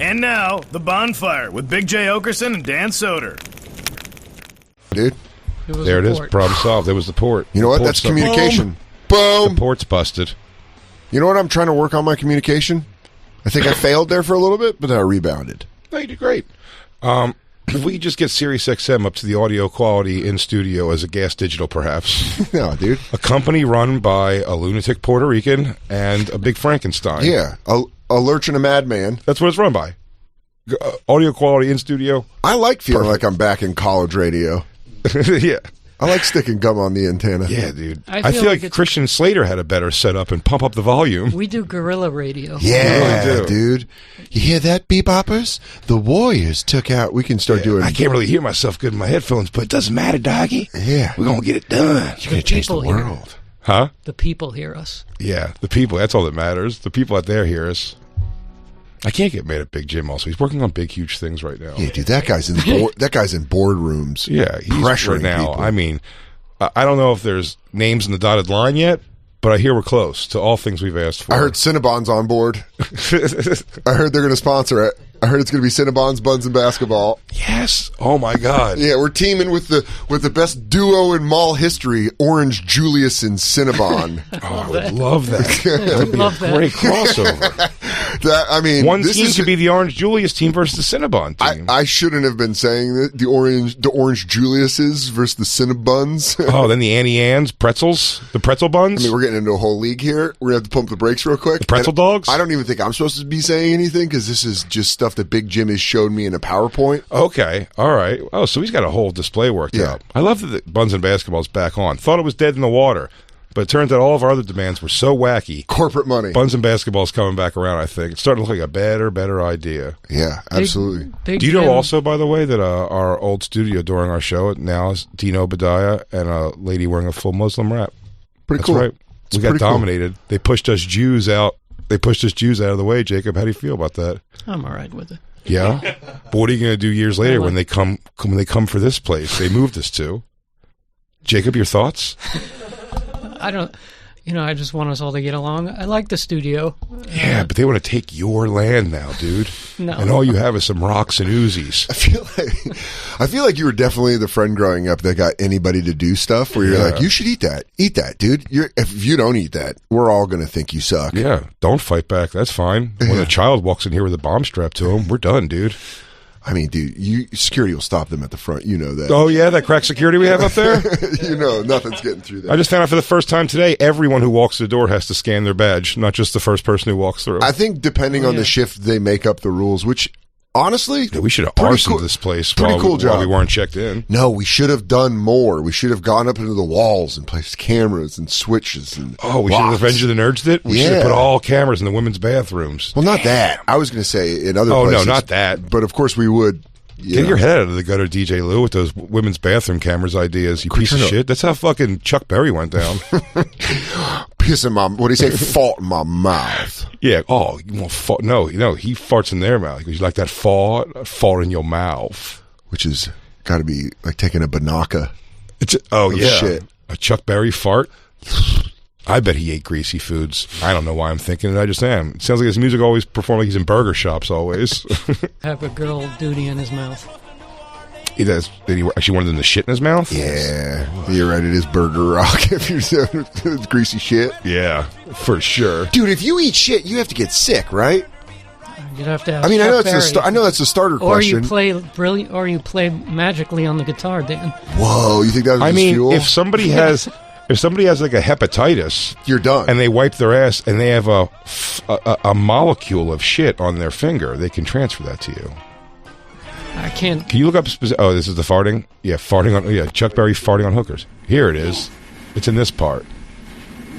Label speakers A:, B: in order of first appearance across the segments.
A: And now, The Bonfire with Big J. Okerson and Dan Soder.
B: Dude.
C: There it is. Problem solved. There was the port.
B: You know what? That's communication. Boom.
C: The port's busted.
B: You know what? I'm trying to work on my communication. I think I failed there for a little bit, but then I rebounded.
C: No, you did great. If we just get Sirius XM up to the audio quality in studio as a gas digital, perhaps.
B: No, dude.
C: A company run by a lunatic Puerto Rican and a big Frankenstein.
B: Yeah. A lurch and a madman.
C: That's what it's run by. Audio quality in studio.
B: I like feeling like I'm back in college radio.
C: Yeah.
B: I like sticking gum on the antenna.
C: Yeah, dude. I feel like Christian Slater had a better setup and pump up the volume.
D: We do guerrilla radio.
B: Yeah,
C: really do.
B: Dude. You hear that, beboppers? The Warriors took out. We can start doing.
C: I can't really hear myself good in my headphones, but it doesn't matter, doggy.
B: Yeah.
C: We're going to get it done.
B: You're going to change the world.
C: Huh?
D: The people hear us.
C: Yeah, the people. That's all that matters. The people out there hear us. I can't get mad at Big Jim also. He's working on big, huge things right now.
B: Yeah, dude, that guy's in boardrooms.
C: Yeah, he's
B: pressuring
C: right now.
B: people.
C: I mean, I don't know if there's names in the dotted line yet, but I hear we're close to all things we've asked for.
B: I heard Cinnabon's on board. I heard they're going to sponsor it. I heard it's going to be Cinnabon's Buns and Basketball.
C: Yes. Oh my God.
B: Yeah, we're teaming with the best duo in mall history, Orange Julius and Cinnabon.
C: I would love that. That would be a great crossover.
B: One
C: team could be the Orange Julius team versus the Cinnabon team.
B: I shouldn't have been saying that. The Orange Juliuses versus the Cinnabuns.
C: Oh, then the Annie Ann's pretzels, the pretzel buns.
B: I mean, we're getting into a whole league here. We're gonna have to pump the brakes real quick.
C: The pretzel dogs.
B: I don't even think I'm supposed to be saying anything because this is just stuff that Big Jim has showed me in a PowerPoint.
C: Okay, all right. Oh, so he's got a whole display worked out. I love that the Buns and Basketball's back on. Thought it was dead in the water, but it turns out all of our other demands were so wacky.
B: Corporate money.
C: Buns and Basketball's coming back around, I think. It's starting to look like a better idea.
B: Yeah, absolutely.
D: Big
C: Do you know
D: Jim.
C: also, by the way, that our old studio during our show now is Dean Obadiah and a lady wearing a full Muslim wrap?
B: Pretty
C: That's
B: cool.
C: right. We got dominated. They pushed us Jews out. They pushed us Jews out of the way. Jacob, how do you feel about that?
D: I'm all right with it.
C: Yeah. But what are you going to do years later when they come for this place they moved us to? Jacob, your thoughts?
D: I don't. I just want us all to get along. I like the studio.
C: Yeah, but they want to take your land now, dude.
D: No.
C: And all you have is some rocks and Uzis.
B: I feel like you were definitely the friend growing up that got anybody to do stuff where you're like, you should eat that. Eat that, dude. If you don't eat that, we're all going to think you suck.
C: Yeah, don't fight back. That's fine. When a child walks in here with a bomb strapped to him, we're done, dude.
B: I mean, dude, security will stop them at the front. You know that.
C: Oh, yeah, that crack security we have up there?
B: Nothing's getting through there.
C: I just found out for the first time today, everyone who walks through the door has to scan their badge, not just the first person who walks through.
B: I think depending on the shift, they make up the rules, which, honestly...
C: Yeah, we should have arsoned this place while we weren't checked in.
B: No, we should have done more. We should have gone up into the walls and placed cameras and switches and
C: we should have Revenge of the Nerds it? We should have put all cameras in the women's bathrooms.
B: Well, not that. I was going to say in other places.
C: Oh, no, not that.
B: But, of course, we would...
C: Get your head out of the gutter, DJ Lou, with those women's bathroom cameers ideas, you piece of shit. That's how fucking Chuck Berry went down.
B: Piss in my... What do you say? Fart in my mouth.
C: Yeah. Oh, you want fart? No, he farts in their mouth. He goes, you like that fart in your mouth.
B: Which is got to be like taking a banaka.
C: Shit. A Chuck Berry fart? I bet he ate greasy foods. I don't know why I'm thinking it. I just am. It sounds like his music always performed like he's in burger shops always.
D: Have a good old duty in his mouth.
C: He does. Did he actually wanted them to shit in his mouth?
B: Yeah. You're right. It is Burger Rock if you're saying it's greasy shit.
C: Yeah, for sure.
B: Dude, if you eat shit, you have to get sick, right?
D: You'd have to.
B: I mean, I know that's a starter question.
D: Or you play brilliant, or you play magically on the guitar, Dan.
B: Whoa, you think that was fuel?
C: If somebody has like a hepatitis,
B: you're done.
C: And they wipe their ass and they have a molecule of shit on their finger, they can transfer that to you.
D: I can't.
C: Can you look up? This is the farting. Yeah, farting on. Yeah, Chuck Berry farting on hookers. Here it is. It's in this part.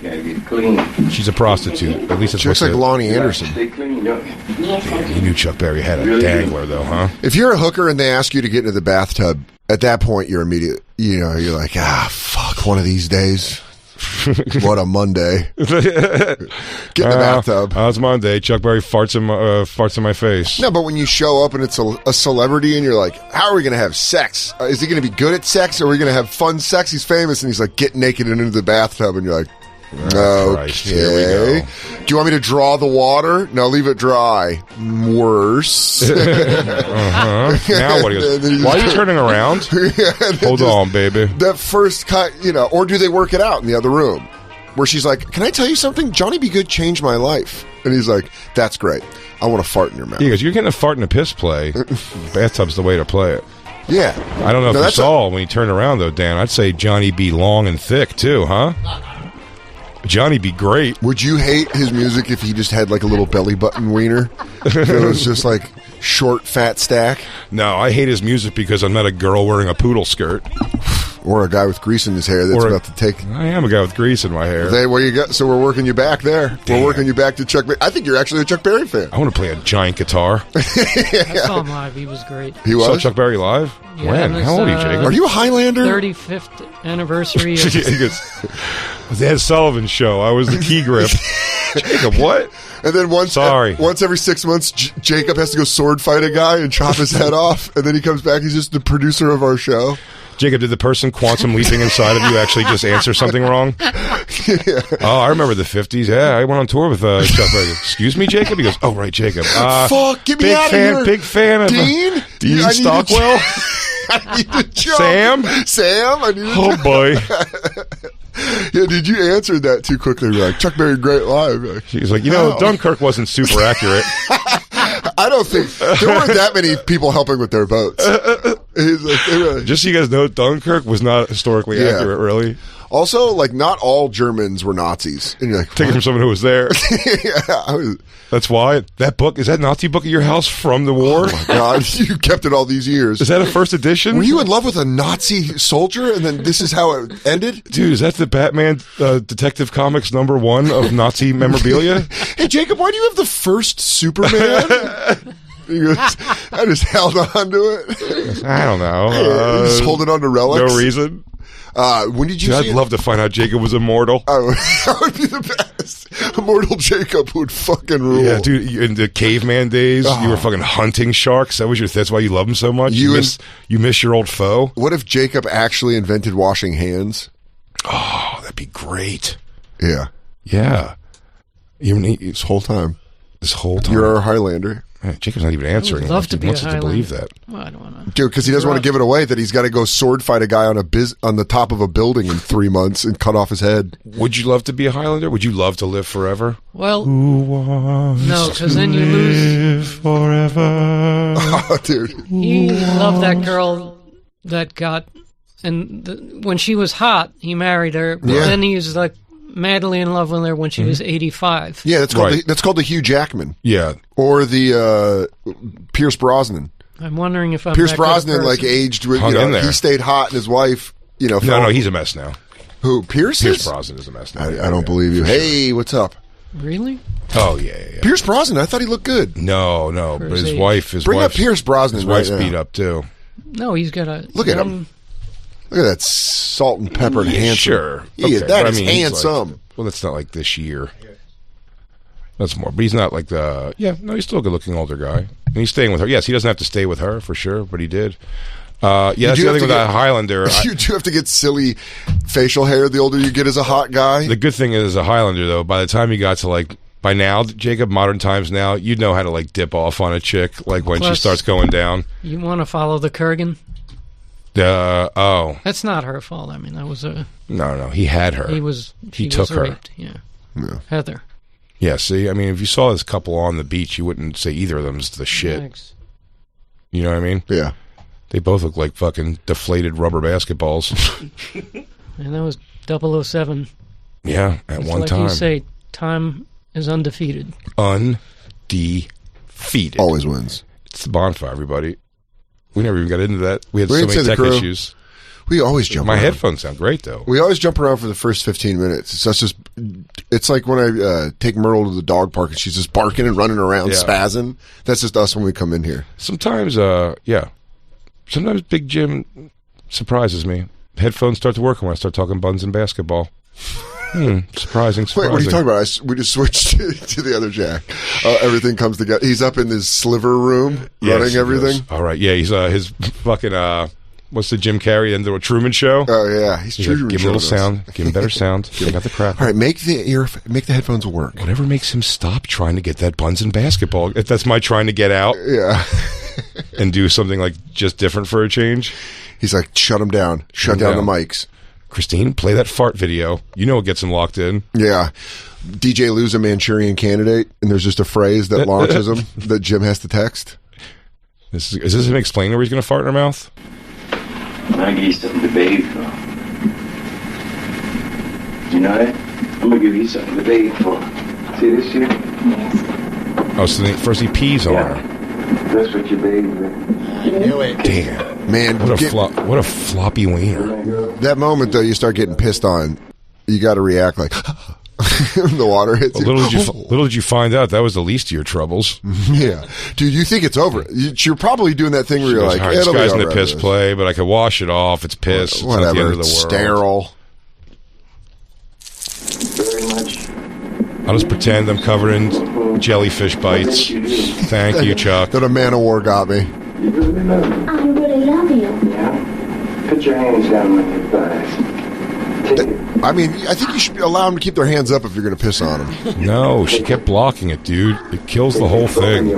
C: She's a prostitute. At least it's.
B: She looks like Lonnie Anderson.
C: Yeah, you knew Chuck Berry had a dangler, though, huh?
B: If you're a hooker and they ask you to get into the bathtub, at that point you're immediate. You're like, fuck, one of these days. What a Monday. Get in the bathtub.
C: It's Monday. Chuck Berry farts in my face.
B: No, but when you show up and it's a celebrity and you're like, how are we going to have sex? Is he going to be good at sex or are we going to have fun sex? He's famous and he's like, get naked and into the bathtub and you're like,
C: Christ, here we
B: Okay.
C: go.
B: Do you want me to draw the water? No, leave it dry. Worse.
C: Now what? He goes, why are you turning around? Hold on, baby.
B: That first cut, or do they work it out in the other room? Where she's like, can I tell you something? Johnny Be Good changed my life. And he's like, that's great. I want to fart in your mouth.
C: He goes, you're getting a fart and a piss play. Bathtub's the way to play it.
B: Yeah.
C: I don't know if you saw when he turned around, though, Dan. I'd say Johnny be long and thick, too, huh? Johnny be great.
B: Would you hate his music if he just had like a little belly button wiener? It was just like short, fat stack?
C: No, I hate his music because I'm not a girl wearing a poodle skirt.
B: Or a guy with grease in his hair that's about to take...
C: I am a guy with grease in my hair.
B: Where you go? So we're working you back there.
C: Damn.
B: We're working you back to Chuck Berry. I think you're actually a Chuck Berry fan.
C: I want to play a giant guitar.
D: I saw him live. He was great.
B: He
C: You saw
B: was?
C: Chuck Berry live?
D: Yeah,
C: When?
D: it was,
C: How old are you, Jacob?
B: Are you a Highlander?
D: 35th anniversary of
C: He goes, the Ed Sullivan Show. I was the key grip. Jacob, what?
B: And then once every 6 months, Jacob has to go sword fight a guy and chop his head off. And then he comes back. He's just the producer of our show.
C: Jacob, did the person quantum leaping inside of you actually just answer something wrong?
B: Yeah.
C: Oh, I remember the 50s. Yeah, I went on tour with Chuck Berry. Excuse me, Jacob? He goes, oh, right, Jacob.
B: Fuck, get me out of here.
C: Big fan of
B: Dean?
C: Dean
B: I need
C: Stockwell.
B: I need to jump. Sam, I need to
C: Oh, boy.
B: Yeah, did you answer that too quickly? You're like, Chuck Berry, great live. Like,
C: He's like, Dunkirk wasn't super accurate.
B: I don't think there weren't that many people helping with their votes. He's like,
C: Just so you guys know, Dunkirk was not historically accurate, really.
B: Also, like, not all Germans were Nazis. And you're like,
C: Take it from someone who was there.
B: yeah,
C: That's why. That book, is that Nazi book at your house from the war?
B: God, you kept it all these years.
C: Is that a first edition?
B: Were you in love with a Nazi soldier, and then this is how it ended?
C: Dude, is that the Batman Detective Comics #1 of Nazi memorabilia?
B: Hey, Jacob, why do you have the first Superman? He goes, I just held on to it.
C: I don't know.
B: Just holding on to relics.
C: No reason.
B: When did you see
C: I'd
B: it?
C: love to find out Jacob was immortal.
B: That would be the best. Immortal Jacob would fucking rule.
C: Yeah, dude, in the caveman days, you were fucking hunting sharks. That's why you love them so much? You miss your old foe?
B: What if Jacob actually invented washing hands?
C: Oh, that'd be great.
B: Yeah.
C: Yeah.
B: This whole time. You're our Highlander.
C: Man, Jacob's not even answering.
D: I would love to
C: He
D: be
C: wants
D: a
C: us to believe
D: Highlander.
C: that.
D: Well, I don't want to.
B: Dude, because he doesn't want to give it away that he's got to go sword fight a guy on the top of a building in 3 months and cut off his head.
C: Would you love to be a Highlander? Would you love to live forever?
D: Well, no, because then you lose.
C: Forever.
B: Oh, dude.
D: He loved that girl that got, and when she was hot, he married her. But
B: Yeah.
D: then he was like madly in love with her when she was 85.
B: Yeah, that's called
C: Right.
B: that's called the Hugh Jackman
C: Yeah.
B: or the Pierce Brosnan.
D: I'm wondering if I'm
B: Pierce
D: that good a
B: Brosnan
D: person.
B: like aged with
C: Hung in there.
B: he stayed hot and his wife
C: No, he's a mess now.
B: who Pierce
C: Pierce
B: is?
C: Brosnan is a mess now.
B: I don't believe you. Hey, what's up?
D: Really?
C: Oh, yeah.
B: Pierce Brosnan, I thought he looked good.
C: No,
D: For
C: but
D: his
C: his
D: age.
C: wife,
B: Bring up Pierce Brosnan
C: his
B: right
C: wife's
B: now.
C: beat up too.
D: No, he's got a
B: Look at him. Look at that salt and peppered handsome.
C: Sure.
B: Yeah,
C: Okay,
B: that
C: but I
B: is
C: mean, he's
B: handsome.
C: like- well, that's not like this year. That's more. But he's not like the... Yeah, no, he's still a good-looking older guy. And he's staying with her. Yes, he doesn't have to stay with her, for sure, but he did. Yeah, that's
B: do
C: the other
B: have
C: thing with
B: to
C: that
B: get-
C: Highlander.
B: You do have to get silly facial hair the older you get as a hot guy.
C: The good thing is, as a Highlander, though, by the time you got to, like... By now, Jacob, modern times now, you'd know how to, like, dip off on a chick, like, when she
D: Plus-
C: starts going down.
D: You want to follow the Kurgan?
C: Oh.
D: That's not her fault. I mean, that was a.
C: No, he had her.
D: He was.
C: He
D: She
C: took
D: was
C: her.
D: raped. Yeah. Heather.
C: Yeah, see, I mean, if you saw this couple on the beach, you wouldn't say either of them's the shit.
D: Thanks.
C: You know what I mean?
B: Yeah.
C: They both look like fucking deflated rubber basketballs.
D: And that was 007.
C: Yeah, at
D: It's
C: one
D: like
C: time.
D: you say, time is undefeated.
C: Undefeated.
B: Always wins.
C: It's the Bonfire, everybody. We never even got into that. We had
B: We
C: so
B: didn't
C: many
B: say the
C: tech
B: crew.
C: issues.
B: We always jump
C: My
B: around.
C: headphones sound great, though.
B: We always jump around for the first 15 minutes. It's like when I take Myrtle to the dog park and she's just barking and running around,
C: Yeah.
B: spazzing. That's just us when we come in here.
C: Sometimes, yeah. Sometimes Big Jim surprises me. Headphones start to work when I start talking buns and basketball. Surprising.
B: Wait, what are you talking about? We just switched to the other Jack. Everything comes together. He's up in his sliver room running
C: Yes, he
B: everything.
C: goes, all right, yeah, he's his fucking What's the Jim Carrey end of a Truman Show?
B: Oh yeah, he's
C: He's
B: true.
C: like, give him a little sound. Give him better sound. Give him the crap.
B: All right, make the headphones work.
C: Whatever makes him stop trying to get that buns and basketball. If that's my trying to get out.
B: Yeah.
C: And do something like just different for a change.
B: He's like, shut him down. Shut down the mics.
C: Christine, play that fart video. You know what gets him locked in.
B: Yeah. DJ Lou's a Manchurian Candidate, and there's just a phrase that launches him that Jim has to text.
C: Is this him explaining where he's going to fart in her mouth?
E: I give you something to bathe for. You know that? I'm gonna give you something to bathe for. See this shit?
B: Yes.
C: Oh, so then first he pees on her.
E: That's what you bathe with.
B: I knew it. Damn. Man,
C: what a floppy wiener.
B: That moment, though, you start getting pissed on, you got to react like... the water hits you.
C: Little did you find out that was the least of your troubles.
B: Yeah. Dude, you think it's over. You're probably doing that thing where you're like,
C: this guy's in the piss play, but I could wash it off. It's piss.
B: Whatever.
C: It's not the end of the world.
B: Sterile.
E: Very much.
C: I'll just pretend I'm covered in jellyfish bites. Thank you, Chuck.
B: That a man of war got me.
E: You really love me.
F: I really love you.
E: Yeah? Put your hands down on your thighs.
B: I mean, I think you should allow them to keep their hands up if you're going to piss on them.
C: No, she kept blocking it, dude. It kills the whole thing.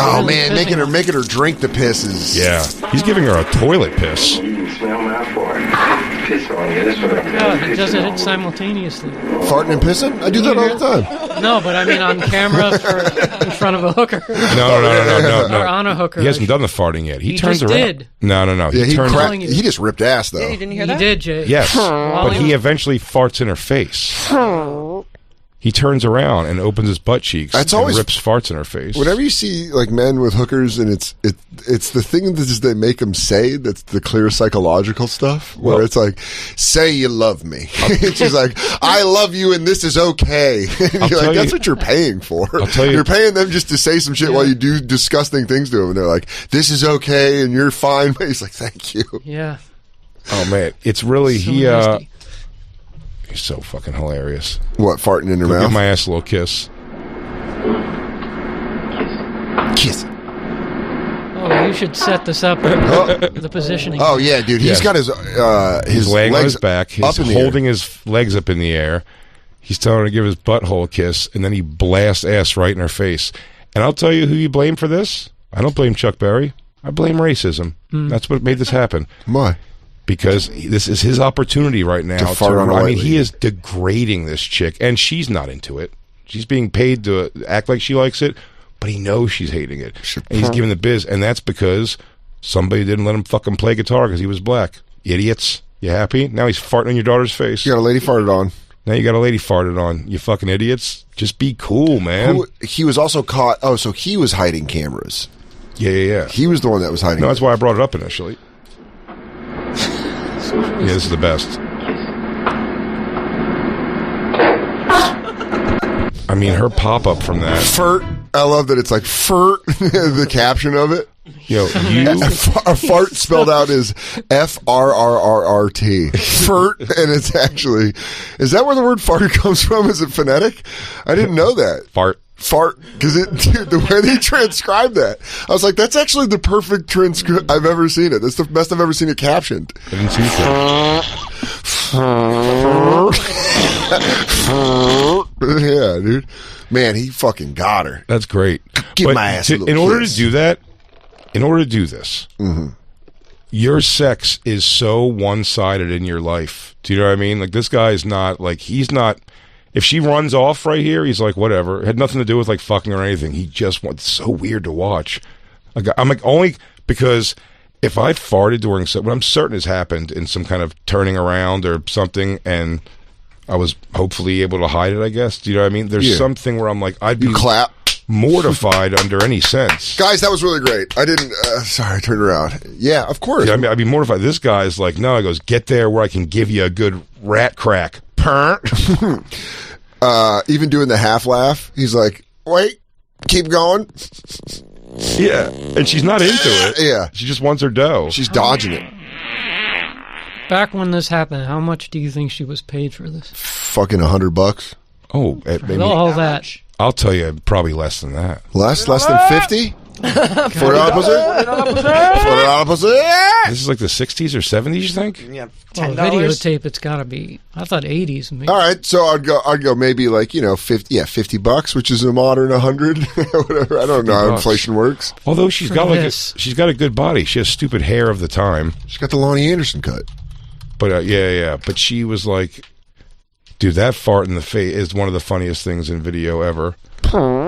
B: Oh man, making her drink the pisses.
C: Yeah, he's giving her a toilet piss.
E: You can smell my fart. Piss on you. That's what I'm
D: God, he does it simultaneously.
B: Farting and pissing? I do that all the time.
D: No, but I mean on camera in front of a hooker.
C: No.
D: Or on a hooker.
C: He hasn't done the farting yet. He turns
D: just
C: around.
D: did.
C: No.
B: Yeah,
C: He
B: he just ripped ass though.
G: Yeah, you didn't hear
D: He
G: that?
D: did, Jay.
C: Yes, but he eventually farts in her face. He turns around and opens his butt cheeks and rips farts in her face.
B: Whenever you see like men with hookers, and it's the thing that they make them say that's the clear psychological stuff, where it's like, say you love me. And she's like, I love you, and this is okay. And you're like, that's what you're paying for. You're paying them just to say some shit while you do disgusting things to them, and they're like, this is okay, and you're fine. But he's like, thank you.
D: Yeah.
C: Oh man, it's really
D: So nasty.
C: He's so fucking hilarious.
B: What, farting in your mouth?
C: Give my ass a little kiss.
B: Kiss.
D: Oh, you should set this up. The positioning.
B: Oh yeah, dude. He's got his
C: laying on
B: legs
C: his back. He's
B: up in the
C: holding
B: air.
C: his legs up in the air. He's telling her to give his butthole a kiss, and then he blasts ass right in her face. And I'll tell you who you blame for this. I don't blame Chuck Berry. I blame racism. That's what made this happen.
B: Why?
C: Because this is his opportunity right now.
B: To fart on a
C: I
B: white
C: mean, he
B: lady.
C: is degrading this chick, and she's not into it. She's being paid to act like she likes it, but he knows she's hating it. And he's giving the biz, and that's because somebody didn't let him fucking play guitar because he was black. Idiots. You happy? Now he's farting on your daughter's face.
B: You got a lady farted on.
C: Now you got a lady farted on. You fucking idiots. Just be cool, man.
B: He was also caught. Oh, so he was hiding cameras.
C: Yeah.
B: He was the one that was hiding.
C: No, that's why I brought it up initially. Yeah, this is the best. I mean, her pop-up from that.
B: Furt. I love that it's like furt, the caption of it.
C: Yo,
B: a fart spelled out is F-R-R-R-R-T. Furt, and it's actually... Is that where the word fart comes from? Is it phonetic? I didn't know that.
C: Fart.
B: Because dude, the way they transcribed that, I was like, that's actually the perfect transcript I've ever seen it. That's the best I've ever seen it captioned.
C: I didn't see that.
B: Yeah, dude. Man, he fucking got her.
C: That's great.
B: Give my ass a little
C: in order
B: kiss.
C: to do that, in order to do this, your sex is so one-sided in your life. Do you know what I mean? Like, this guy is not, like, he's not... If she runs off right here, he's like, whatever. It had nothing to do with like fucking or anything. He just wants, it's so weird to watch. Like, I'm like, only because if I farted during what I'm certain has happened in some kind of turning around or something, and I was hopefully able to hide it, I guess. Do you know what I mean? There's something where I'm like, I'd be
B: clap.
C: Mortified under any sense.
B: Guys, that was really great. I didn't, sorry, I turned around. Yeah, of course.
C: Yeah, I mean, I'd be mortified. This guy's like, no, he goes, get there where I can give you a good rat crack.
B: Even doing the half laugh, he's like, wait, keep going.
C: Yeah, and she's not into it.
B: Yeah.
C: She just wants her dough.
B: She's dodging it.
D: Back when this happened, how much do you think she was paid for this?
B: Fucking $100.
C: Oh, maybe,
D: All that.
C: I'll tell you, probably less than that.
B: Less than 50? $40 pussy? $40 pussy?
C: This is like the 60s or 70s, you think?
F: Yeah,
D: Well,
F: $10.
D: videotape, it's got to be. I thought 80s. Maybe.
B: All right, so I'd go maybe like, $50, which is a modern 100, whatever. I don't know how
C: $50.
B: inflation works.
C: Although she's
D: For
C: got
D: this.
C: she's got a good body. She has stupid hair of the time.
B: She's got the Lonnie Anderson cut.
C: But yeah. But she was like, dude, that fart in the face is one of the funniest things in video ever.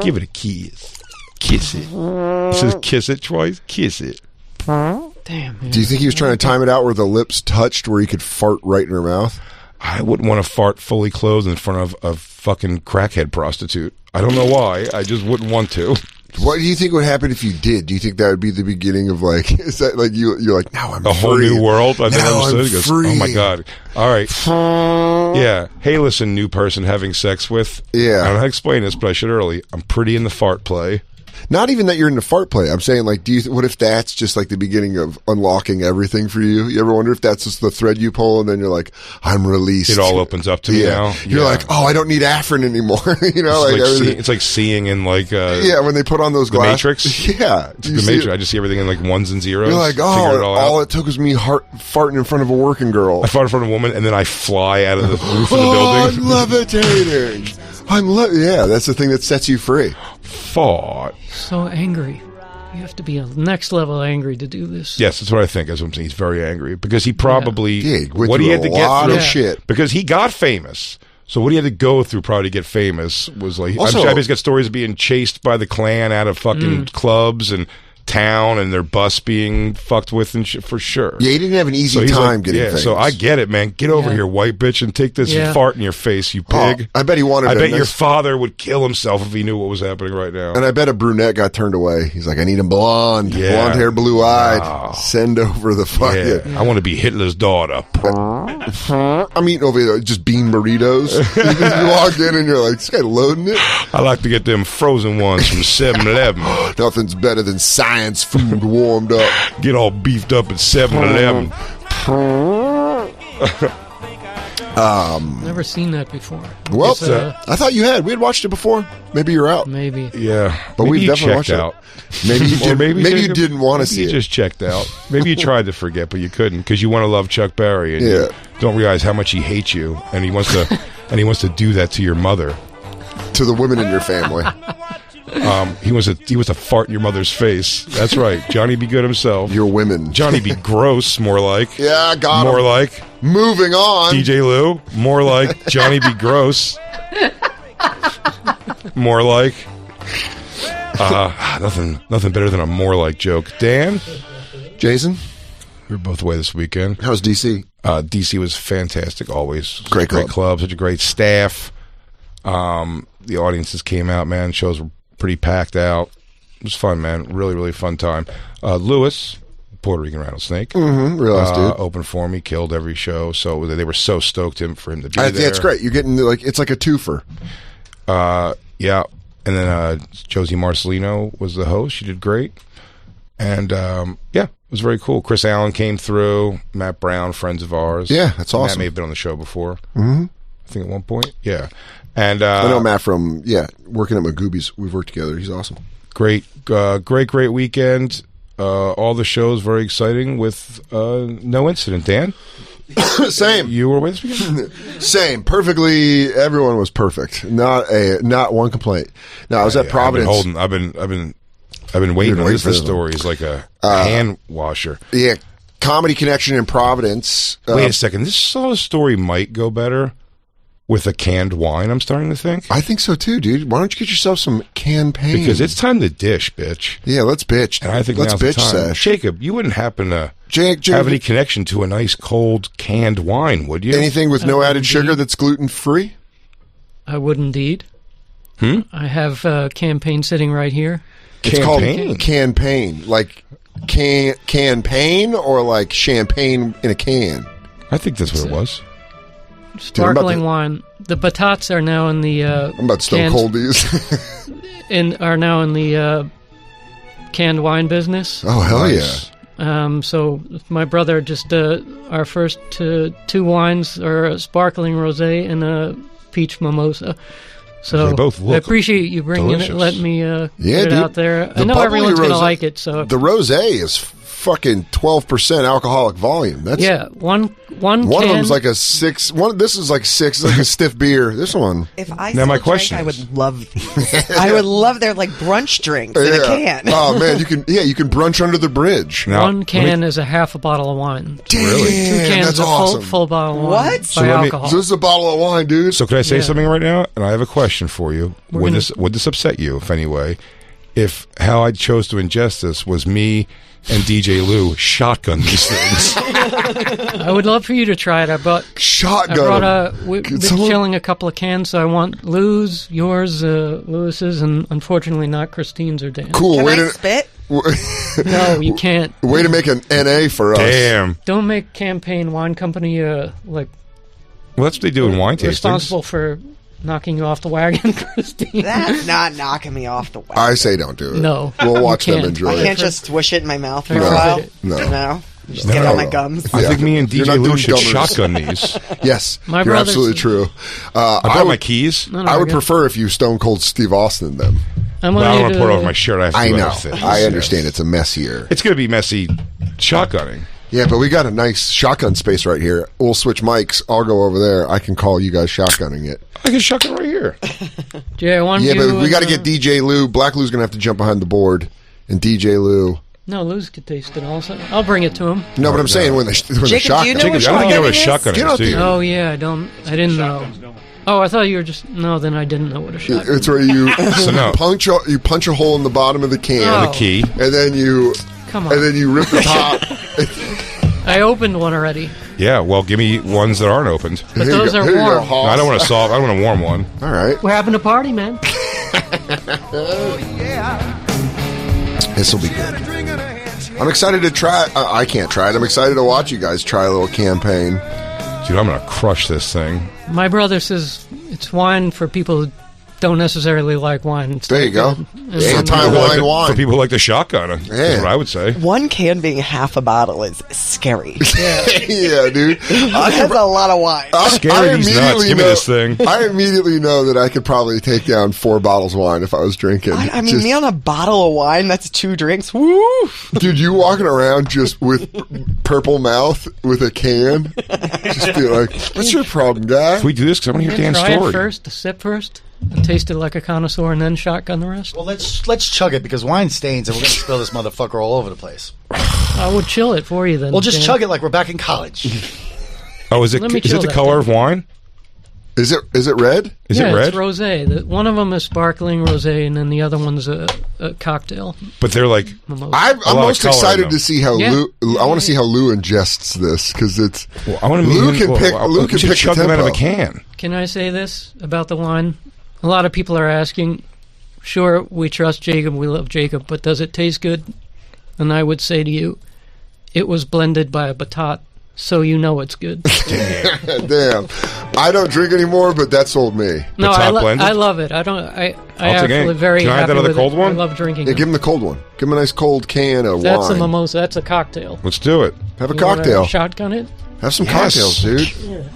C: Give it a kiss. Kiss it. He says kiss it twice. Kiss it.
D: Damn. Man.
B: Do you think he was trying to time it out where the lips touched where he could fart right in her mouth?
C: I wouldn't want to fart fully clothed in front of a fucking crackhead prostitute. I don't know why. I just wouldn't want to.
B: What do you think would happen if you did? Do you think that would be the beginning of like, is that like you're like, now I'm
C: A
B: free.
C: whole new world? I never
B: Now I'm
C: understood. He goes,
B: free.
C: oh my God. All right. Yeah. Hey, listen, new person having sex with.
B: Yeah.
C: I don't know how to explain this, but I should early. I'm pretty in the fart play.
B: Not even that you're in the fart play. I'm saying like, what if that's just like the beginning of unlocking everything for you? You ever wonder if that's just the thread you pull and then you're like, I'm released.
C: It all opens up to me now.
B: You're like, oh, I don't need Afrin anymore. You know,
C: It's
B: like, everything.
C: it's like seeing in like
B: Yeah, when they put on those
C: The
B: glasses.
C: Matrix?
B: Yeah.
C: the Matrix. I just see everything in like ones and zeros.
B: You're like,
C: Figure
B: oh,
C: it all
B: all
C: out.
B: it took was me farting in front of a working girl.
C: I fart in front of a woman and then I fly out of the roof of the
B: I'm
C: building.
B: levitating. Yeah, that's the thing that sets you free.
C: Fart.
D: So angry. You have to be a next level angry to do this.
C: Yes, that's what I think. That's what I'm saying. He's very angry because he probably
B: Yeah, he went
C: what he
B: through
C: had to
B: a
C: get
B: lot
C: through
B: of shit.
C: because he got famous. So what he had to go through probably to get famous was like
B: Also-
C: I'm sure he's got stories of being chased by the Klan out of fucking clubs and town and their bus being fucked with and for sure.
B: Yeah, he didn't have an easy
C: he's
B: time
C: like,
B: getting famous.
C: So I get it, man. Get over
D: Yeah.
C: here, white bitch, and take this
D: Yeah.
C: fart in your face, you
B: Oh,
C: pig.
B: I bet he wanted
C: I
B: a
C: bet your
B: nice-
C: father would kill himself if he knew what was happening right now.
B: And I bet a brunette got turned away. He's like, I need him blonde.
C: Yeah.
B: Blonde hair, blue eyed.
C: Wow.
B: Send over the fucking.
C: yeah, I want to be Hitler's daughter.
B: I'm eating over there just bean burritos. You walk in and you're like, this guy loading it.
C: I like to get them frozen ones from 7-Eleven.
B: Nothing's better than science food warmed up.
C: Get all beefed up at 7-Eleven.
D: Never seen that before.
B: Well,
D: It's,
B: I thought you had. We had watched it before. Maybe you're out.
D: maybe.
C: Yeah,
B: But
C: maybe
B: we've
C: you
B: definitely
C: checked
B: watched
C: out.
B: it. Maybe you
C: Or
B: did. Maybe you
C: Jacob,
B: didn't want to
C: maybe
B: see
C: you
B: it.
C: just checked out. Maybe you tried to forget, but you couldn't because you want to love Chuck Berry and you
B: Yeah.
C: don't realize how much he hates you, and he wants to do that to your mother.
B: To the women in your family.
C: He wants to fart in your mother's face. That's right, Johnny Be Good himself.
B: Your women.
C: Johnny Be Gross, more like.
B: Yeah, I got
C: More
B: him.
C: like
B: Moving on.
C: DJ Lou. More like Johnny Be Gross. More like. Nothing better than a more like joke. Dan,
B: Jason,
C: we were both away this weekend.
B: how's DC?
C: DC was fantastic. Always
B: Great club.
C: such a great staff. The audiences came out, man. Shows were pretty packed out. It was fun, man. Really, really fun time. Lewis, Puerto Rican Rattlesnake,
B: Realized, dude.
C: opened for me, killed every show. So they were so stoked for him to be
B: I
C: there.
B: think it's great. You're getting like it's like a twofer.
C: Yeah. And then Josie Marcelino was the host. She did great. And yeah, it was very cool. Chris Allen came through. Matt Brown, friends of ours.
B: Yeah, that's
C: Matt
B: awesome.
C: may have been on the show before. Mm-hmm. I think at one point. Yeah. And
B: I know Matt from working at Magoobies. We've worked together. He's awesome.
C: great weekend. All the shows very exciting with no incident. Dan,
B: Same.
C: you were away this weekend?
B: Same. Perfectly. Everyone was perfect. Not one complaint. No, I was at Providence.
C: I've been waiting on
B: waiting
C: this.
B: for
C: This
B: them.
C: story is like a hand washer.
B: Yeah, Comedy Connection in Providence.
C: Wait a second. This sort of story might go better with a canned wine, I'm starting to think.
B: I think so too, dude. Why don't you get yourself some campaign?
C: Because it's time to dish, bitch.
B: Yeah, let's bitch.
C: And I think
B: let's
C: now's the
B: bitch
C: time.
B: sesh.
C: Jacob, you wouldn't happen to
B: Jake,
C: have any connection to a nice cold canned wine, would you?
B: anything with no added sugar that's gluten free?
D: I would indeed. I have campaign sitting right here.
B: It's
C: Campaign?
B: called campaign, like campaign or like champagne in a can.
C: I think that's what it was.
D: Sparkling
B: to-
D: wine. The batats are now in the
B: I'm about to stone
D: canned-
B: cold these.
D: are now in the canned wine business.
B: Oh hell
C: Nice.
D: So my brother just our first two wines are a sparkling rosé and a peach mimosa. So
C: They both look
D: I appreciate you bringing
C: delicious.
D: it, letting me
B: Yeah,
D: get it
B: dude.
D: out there.
B: The
D: I know
B: bubbly
D: everyone's going to
B: rosé-
D: like it. So
B: The rosé is fucking 12% alcoholic volume. That's
D: yeah, one
B: One
D: can,
B: of them's like a 6. This is like 6. It's like a stiff beer. This one.
F: If I
C: Now, my
F: still
C: question
F: drank, I
C: is-
F: would love these. I would love their like brunch drinks in a can.
B: Oh man, you can brunch under the bridge.
C: Now,
D: one
C: let
D: can
C: me-
D: is a half a bottle of wine.
B: Damn,
D: Two cans
B: that's
D: is a
B: awesome.
D: full bottle of wine.
F: What?
D: By
C: So let me-
D: alcohol.
B: So this is a bottle of wine, dude.
C: So can I say
D: Yeah.
C: something right now? And I have a question for you. Would this upset you, if anyway, if how I chose to ingest this was me and DJ Lou shotgun these things?
D: I would love for you to try it. I brought
B: Shotgun.
D: we've been
B: someone-
D: chilling a couple of cans, so I want Lou's, yours, Lewis's, and unfortunately not Christine's or Dan's.
B: Cool.
F: Can
B: Way
F: I
B: to
F: spit?
D: No, you can't.
B: way to make an NA for us.
C: Damn.
D: Don't make Campaign Wine Company
C: Well, that's what they do in wine tastings.
D: responsible for knocking you off the wagon, Christine.
F: That's not knocking me off the wagon.
B: I say don't do it.
D: No,
B: We'll watch
D: you
B: them
D: can't.
B: enjoy
F: I
B: it.
F: can't just swish it in my mouth for
D: No.
F: a while.
B: No.
F: Just get
B: No.
F: on my gums.
C: I think me and
B: You're
C: DJ
B: not
C: Lou
B: doing
C: should
B: dummers.
C: shotgun these.
B: Yes,
D: My
B: you're
D: brother's-
B: absolutely true.
C: I brought my keys.
D: No,
B: I would
D: good.
B: prefer if you Stone Cold Steve Austin them.
D: I
C: Well, I don't
D: want
C: want
D: you
C: to pour it over my shirt. I have to
B: I
C: do
B: know.
C: other things.
B: I understand it's a messier.
C: It's going to be messy shotgunning.
B: Yeah, but we got a nice shotgun space right here. We'll switch mics. I'll go over there. I can call you guys shotgunning it.
C: I can shotgun right here.
D: Jay, I want
B: Yeah,
D: you
B: but we got to
D: and,
B: get DJ Lou. Black Lou's going to have to jump behind the board. And DJ Lou.
D: No, Lou's could taste it also. I'll bring it to him.
B: No, but I'm saying when the
F: Jacob,
B: shotgun.
F: do you know
C: Jacob,
F: what
C: I don't think you know what a
F: shotgunning
C: shotgun
B: Get
C: is,
B: out
C: do you?
B: there.
D: Oh yeah, I didn't know. Oh, I thought you were just no. Then I didn't know what a shotgun.
B: It's where you
C: no.
B: punch a hole in the bottom of the can,
D: Oh.
C: The key.
B: and then you
D: Come on.
B: rip the top.
D: I opened one already,
C: Yeah, well, give me ones that aren't opened.
D: but
B: Here you
D: those
B: go.
D: are
B: Here you go,
D: warm.
B: Hoss.
C: I don't want to solve. I don't want a warm one.
B: All right,
D: We're having a party, man.
B: this will be good. I'm excited to try. I can't try it. I'm excited to watch you guys try a little campaign.
C: Dude, I'm going to crush this thing.
D: My brother says it's wine for people who don't necessarily like wine. It's
B: There you go.
D: good. And
B: Anti-wine
C: For
B: wine.
C: people who like the shotgun, is
B: Yeah.
C: what I would say.
F: One can being half a bottle is scary.
B: Yeah, dude.
F: That's a lot of wine.
C: Scary these nuts. Give me this thing.
B: I immediately know that I could probably take down 4 bottles of wine if I was drinking.
F: I mean,
B: Just-
F: me on a bottle of wine, that's 2 drinks. Woo!
B: dude, you walking around just with purple mouth with a can, just be like, "What's your problem, guy?"
C: Can we do this? Because I want to hear Dan's
D: try
C: story.
D: it first, a sip first, and taste it like a connoisseur, and then shotgun the rest.
G: Well, let's chug it because wine stains and we're going to spill this motherfucker all over the place.
D: I would chill it for you then.
G: We'll just
D: Dan.
G: chug it like we're back in college.
C: Oh, is it
D: Let me
C: is it
D: chill
C: the
D: that
C: color
D: thing.
C: of wine?
B: Is it red?
C: Is
D: yeah,
C: it red?
D: it's rosé. One of them is sparkling rosé, and then the other one's a cocktail.
C: But they're like,
D: Mimosa.
B: I'm
C: lot of
B: most
C: color in
B: excited
C: them.
B: to see how
D: Yeah.
B: Lou. I want to see how Lou ingests this because it's.
C: well, I want to
B: Lou
C: meet
B: can
C: him.
B: pick- Lou
C: we
B: can
C: should
B: pick the
C: chug them out of a
B: tempo.
C: can.
D: Can I say this about the wine? A lot of people are asking, sure, we trust Jacob, we love Jacob, but does it taste good? And I would say to you, it was blended by a batat, so you know it's good.
B: Damn, I don't drink anymore, but that sold me.
D: No,
C: Batat blended?
D: I love it. I don't. I
C: I'll take
D: actually
C: it.
D: very
C: Can I have
D: happy
C: that other
D: with
C: cold
D: it.
C: one?
D: I love drinking.
B: Yeah,
D: it.
B: give him the cold one. Give him a nice cold can of
D: That's
B: wine.
D: a mimosa. That's a cocktail.
C: Let's do it.
B: Have a
D: You wanna
B: cocktail.
D: Shotgun it.
B: Have some
C: Yes.
B: cocktails, dude.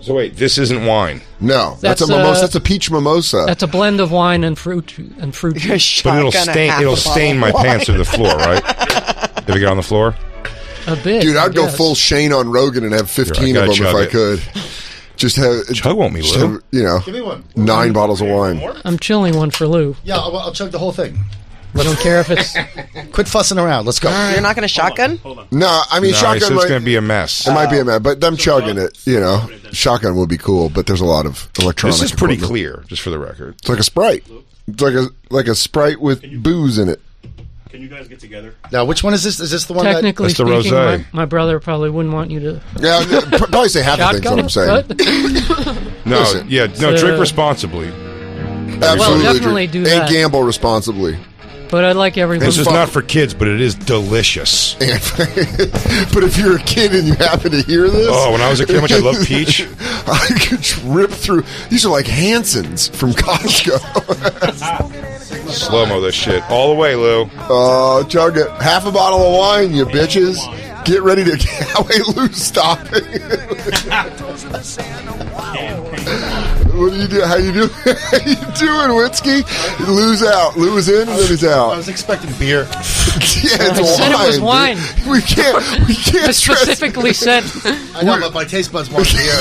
C: So wait, this isn't wine,
B: No, that's a
D: That's,
B: mimosa. That's a peach mimosa.
D: That's a blend of wine and fruit juice.
C: but it'll
F: Shotgun a
C: stain.
F: half
C: It'll
F: a bottle
C: stain
F: of
C: my
F: wine.
C: pants to the floor, right? If I get on the floor,
D: A bit,
B: Dude, I'd go
D: yes.
B: full Shane on Rogan and have 15
C: Here, I
B: of them
C: gotta
B: if I
C: chug
B: could. Just have
C: chug won't me,
B: just
C: Lou.
B: have, you know,
G: Give me one.
B: 9 bottles of wine.
D: I'm chilling one for Lou.
G: Yeah, I'll chug the whole thing.
D: I don't care if it's.
G: Quit fussing around. Let's go.
F: You're not going to shotgun?
B: No, I mean
C: No,
B: shotgun.
C: it's
B: might,
C: going to be a mess.
B: it might be a mess, but them chugging it, you know, shotgun would be cool. But there's a lot of electronic.
C: This is pretty
B: equipment.
C: clear, just for the record.
B: It's like a Sprite. It's like a Sprite with booze in it.
A: Can you guys get together?
G: Now, which one is this? Is this the one
D: Technically
C: That's the
D: speaking,
C: rosé.
D: my brother probably wouldn't want you to
B: Yeah, probably say half the things. What I'm saying.
D: But
C: No,
B: Listen.
C: yeah, no.
D: So-
C: Drink responsibly.
B: Absolutely,
D: definitely
B: drink.
D: do
B: and
D: that.
B: gamble responsibly.
D: but I'd like everyone.
C: This is
B: fuck-
C: not for kids, but it is delicious.
B: But if you're a kid and you happen to hear this,
C: Oh, when I was a kid, how much I loved peach.
B: I could rip through. These are like Hansons from Costco.
C: Slow mo this shit all the way, Lou.
B: Oh, chug it. Half a bottle of wine, you bitches. Get ready to. Wait, Lou, stop it. What do you do? How you do? How you doing, Witzke? Lou's out. Lou was in, and then he's
G: I
B: out.
G: was expecting beer.
B: Yeah, it's
D: I said it was wine.
B: dude. We can't.
D: I specifically said
G: I know, but my taste buds want beer.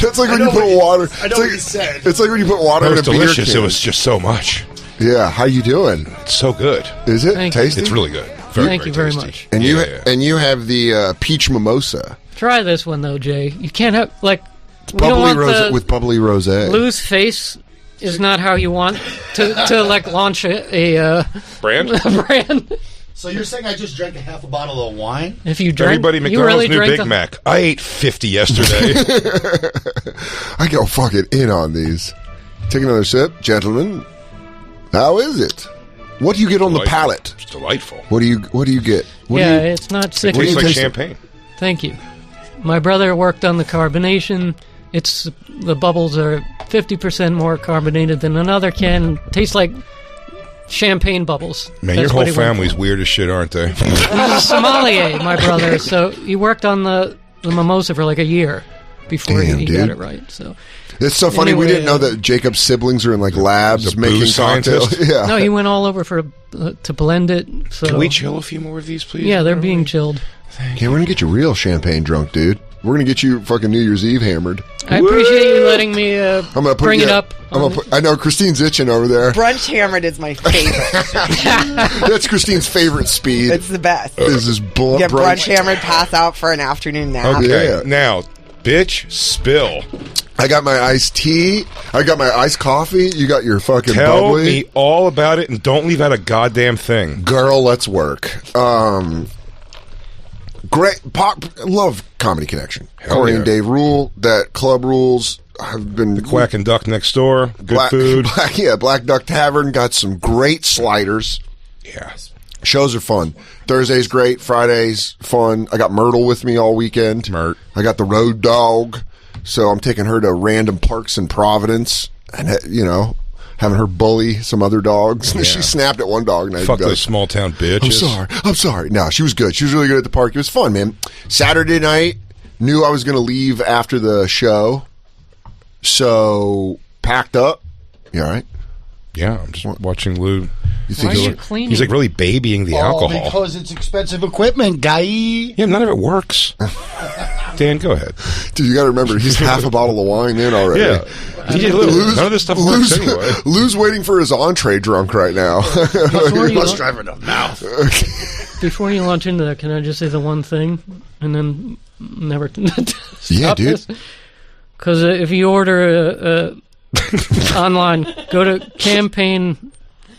B: That's like when you put water.
G: I know what he said.
B: It's like when you put water
C: It
B: in
C: was
B: a beer
C: delicious.
B: can.
C: It was just so much.
B: Yeah. How you doing?
C: It's so good.
B: Is it
D: Thank you.
B: tasty?
C: It's really good.
D: Thank you very
C: tasty.
D: much.
B: And
C: Yeah.
B: you have the peach mimosa,
D: try this one though, Jay. You can't have like we don't
B: bubbly
D: want
B: rose
D: the
B: with bubbly rosé.
D: Lou's face is not how you want to like launch a
C: Brand?
D: brand.
G: So you're saying I just drank a half a bottle of wine?
D: If you drank,
C: Everybody,
D: you
C: McDonald's
D: really
C: new
D: drank
C: Big
D: the-
C: Mac. I ate 50 yesterday.
B: I go fucking in on these. Take another sip, gentlemen. How is it? What do you get on the
C: Delightful.
B: palate?
C: It's delightful.
B: What do you get? What
D: Yeah,
B: do you,
D: it's not
C: It
D: sick.
C: tastes like
B: taste it?
C: champagne.
D: Thank you. My brother worked on the carbonation. It's the bubbles are 50% more carbonated than another can. Tastes like champagne bubbles.
C: Man,
D: That's
C: your
D: what
C: whole
D: he went
C: family's weird as shit, aren't they?
D: for. He's a sommelier, my brother. So he worked on the mimosa for like a year before
B: Damn,
D: he
B: dude.
D: got it right. So
B: It's so funny. We
D: Anyway,
B: didn't know that Jacob's siblings are in like labs
C: He's a
B: making
C: booze
B: cocktails.
C: scientist.
B: Yeah.
D: no, he went all over for to blend it. So
C: Can we chill a few more of these, please?
D: yeah, they're being chilled.
B: Okay, we're gonna get you real champagne drunk, dude. We're gonna get you fucking New Year's Eve hammered.
D: I appreciate you letting me
B: I'm gonna put
D: bring it
B: yeah,
D: up.
B: I'm gonna put, I know Christine's itching over there.
F: Brunch hammered is my favorite.
B: That's Christine's favorite speed.
F: It's the best.
B: Is this
F: Get brunch hammered, pass out for an afternoon nap.
C: Okay,
B: Yeah.
C: now, bitch, spill.
B: I got my iced tea. I got my iced coffee. You got your fucking
C: Tell
B: bubbly.
C: me all about it and don't leave out a goddamn thing.
B: Girl, let's work. Great pop. Love Comedy Connection.
C: Hell
B: Corey
C: yeah.
B: and Dave rule. That club rules. I've been
C: Quack and Duck next door. Good food.
B: Black Duck Tavern got some great sliders.
C: Yeah.
B: Shows are fun. Thursday's great. Friday's fun. I got Myrtle with me all weekend.
C: Myrt.
B: I got the road dog, so I'm taking her to random parks in Providence, and having her bully some other dogs.
C: Yeah.
B: She snapped at one dog, and I
C: Fuck
B: go,
C: those small town bitches.
B: I'm sorry. No, she was good. She was really good at the park. It was fun, man. Saturday night, knew I was going to leave after the show, so packed up. You all right?
C: Yeah, I'm just watching Lou.
B: You think
D: Why are
B: he's
D: you cleaning?
C: He's like really babying the alcohol.
G: Because it's expensive equipment, guy.
C: Yeah, none of it works. Dan, go ahead.
B: dude, you got to remember, he's half a bottle of wine in already.
C: Yeah. None of this stuff works anyway.
B: Lou's waiting for his entree drunk right now.
D: Before you,
G: Bus driver in the mouth.
D: before you launch into that, can I just say the one thing and then never
B: Yeah, dude.
D: Because if you order online, go to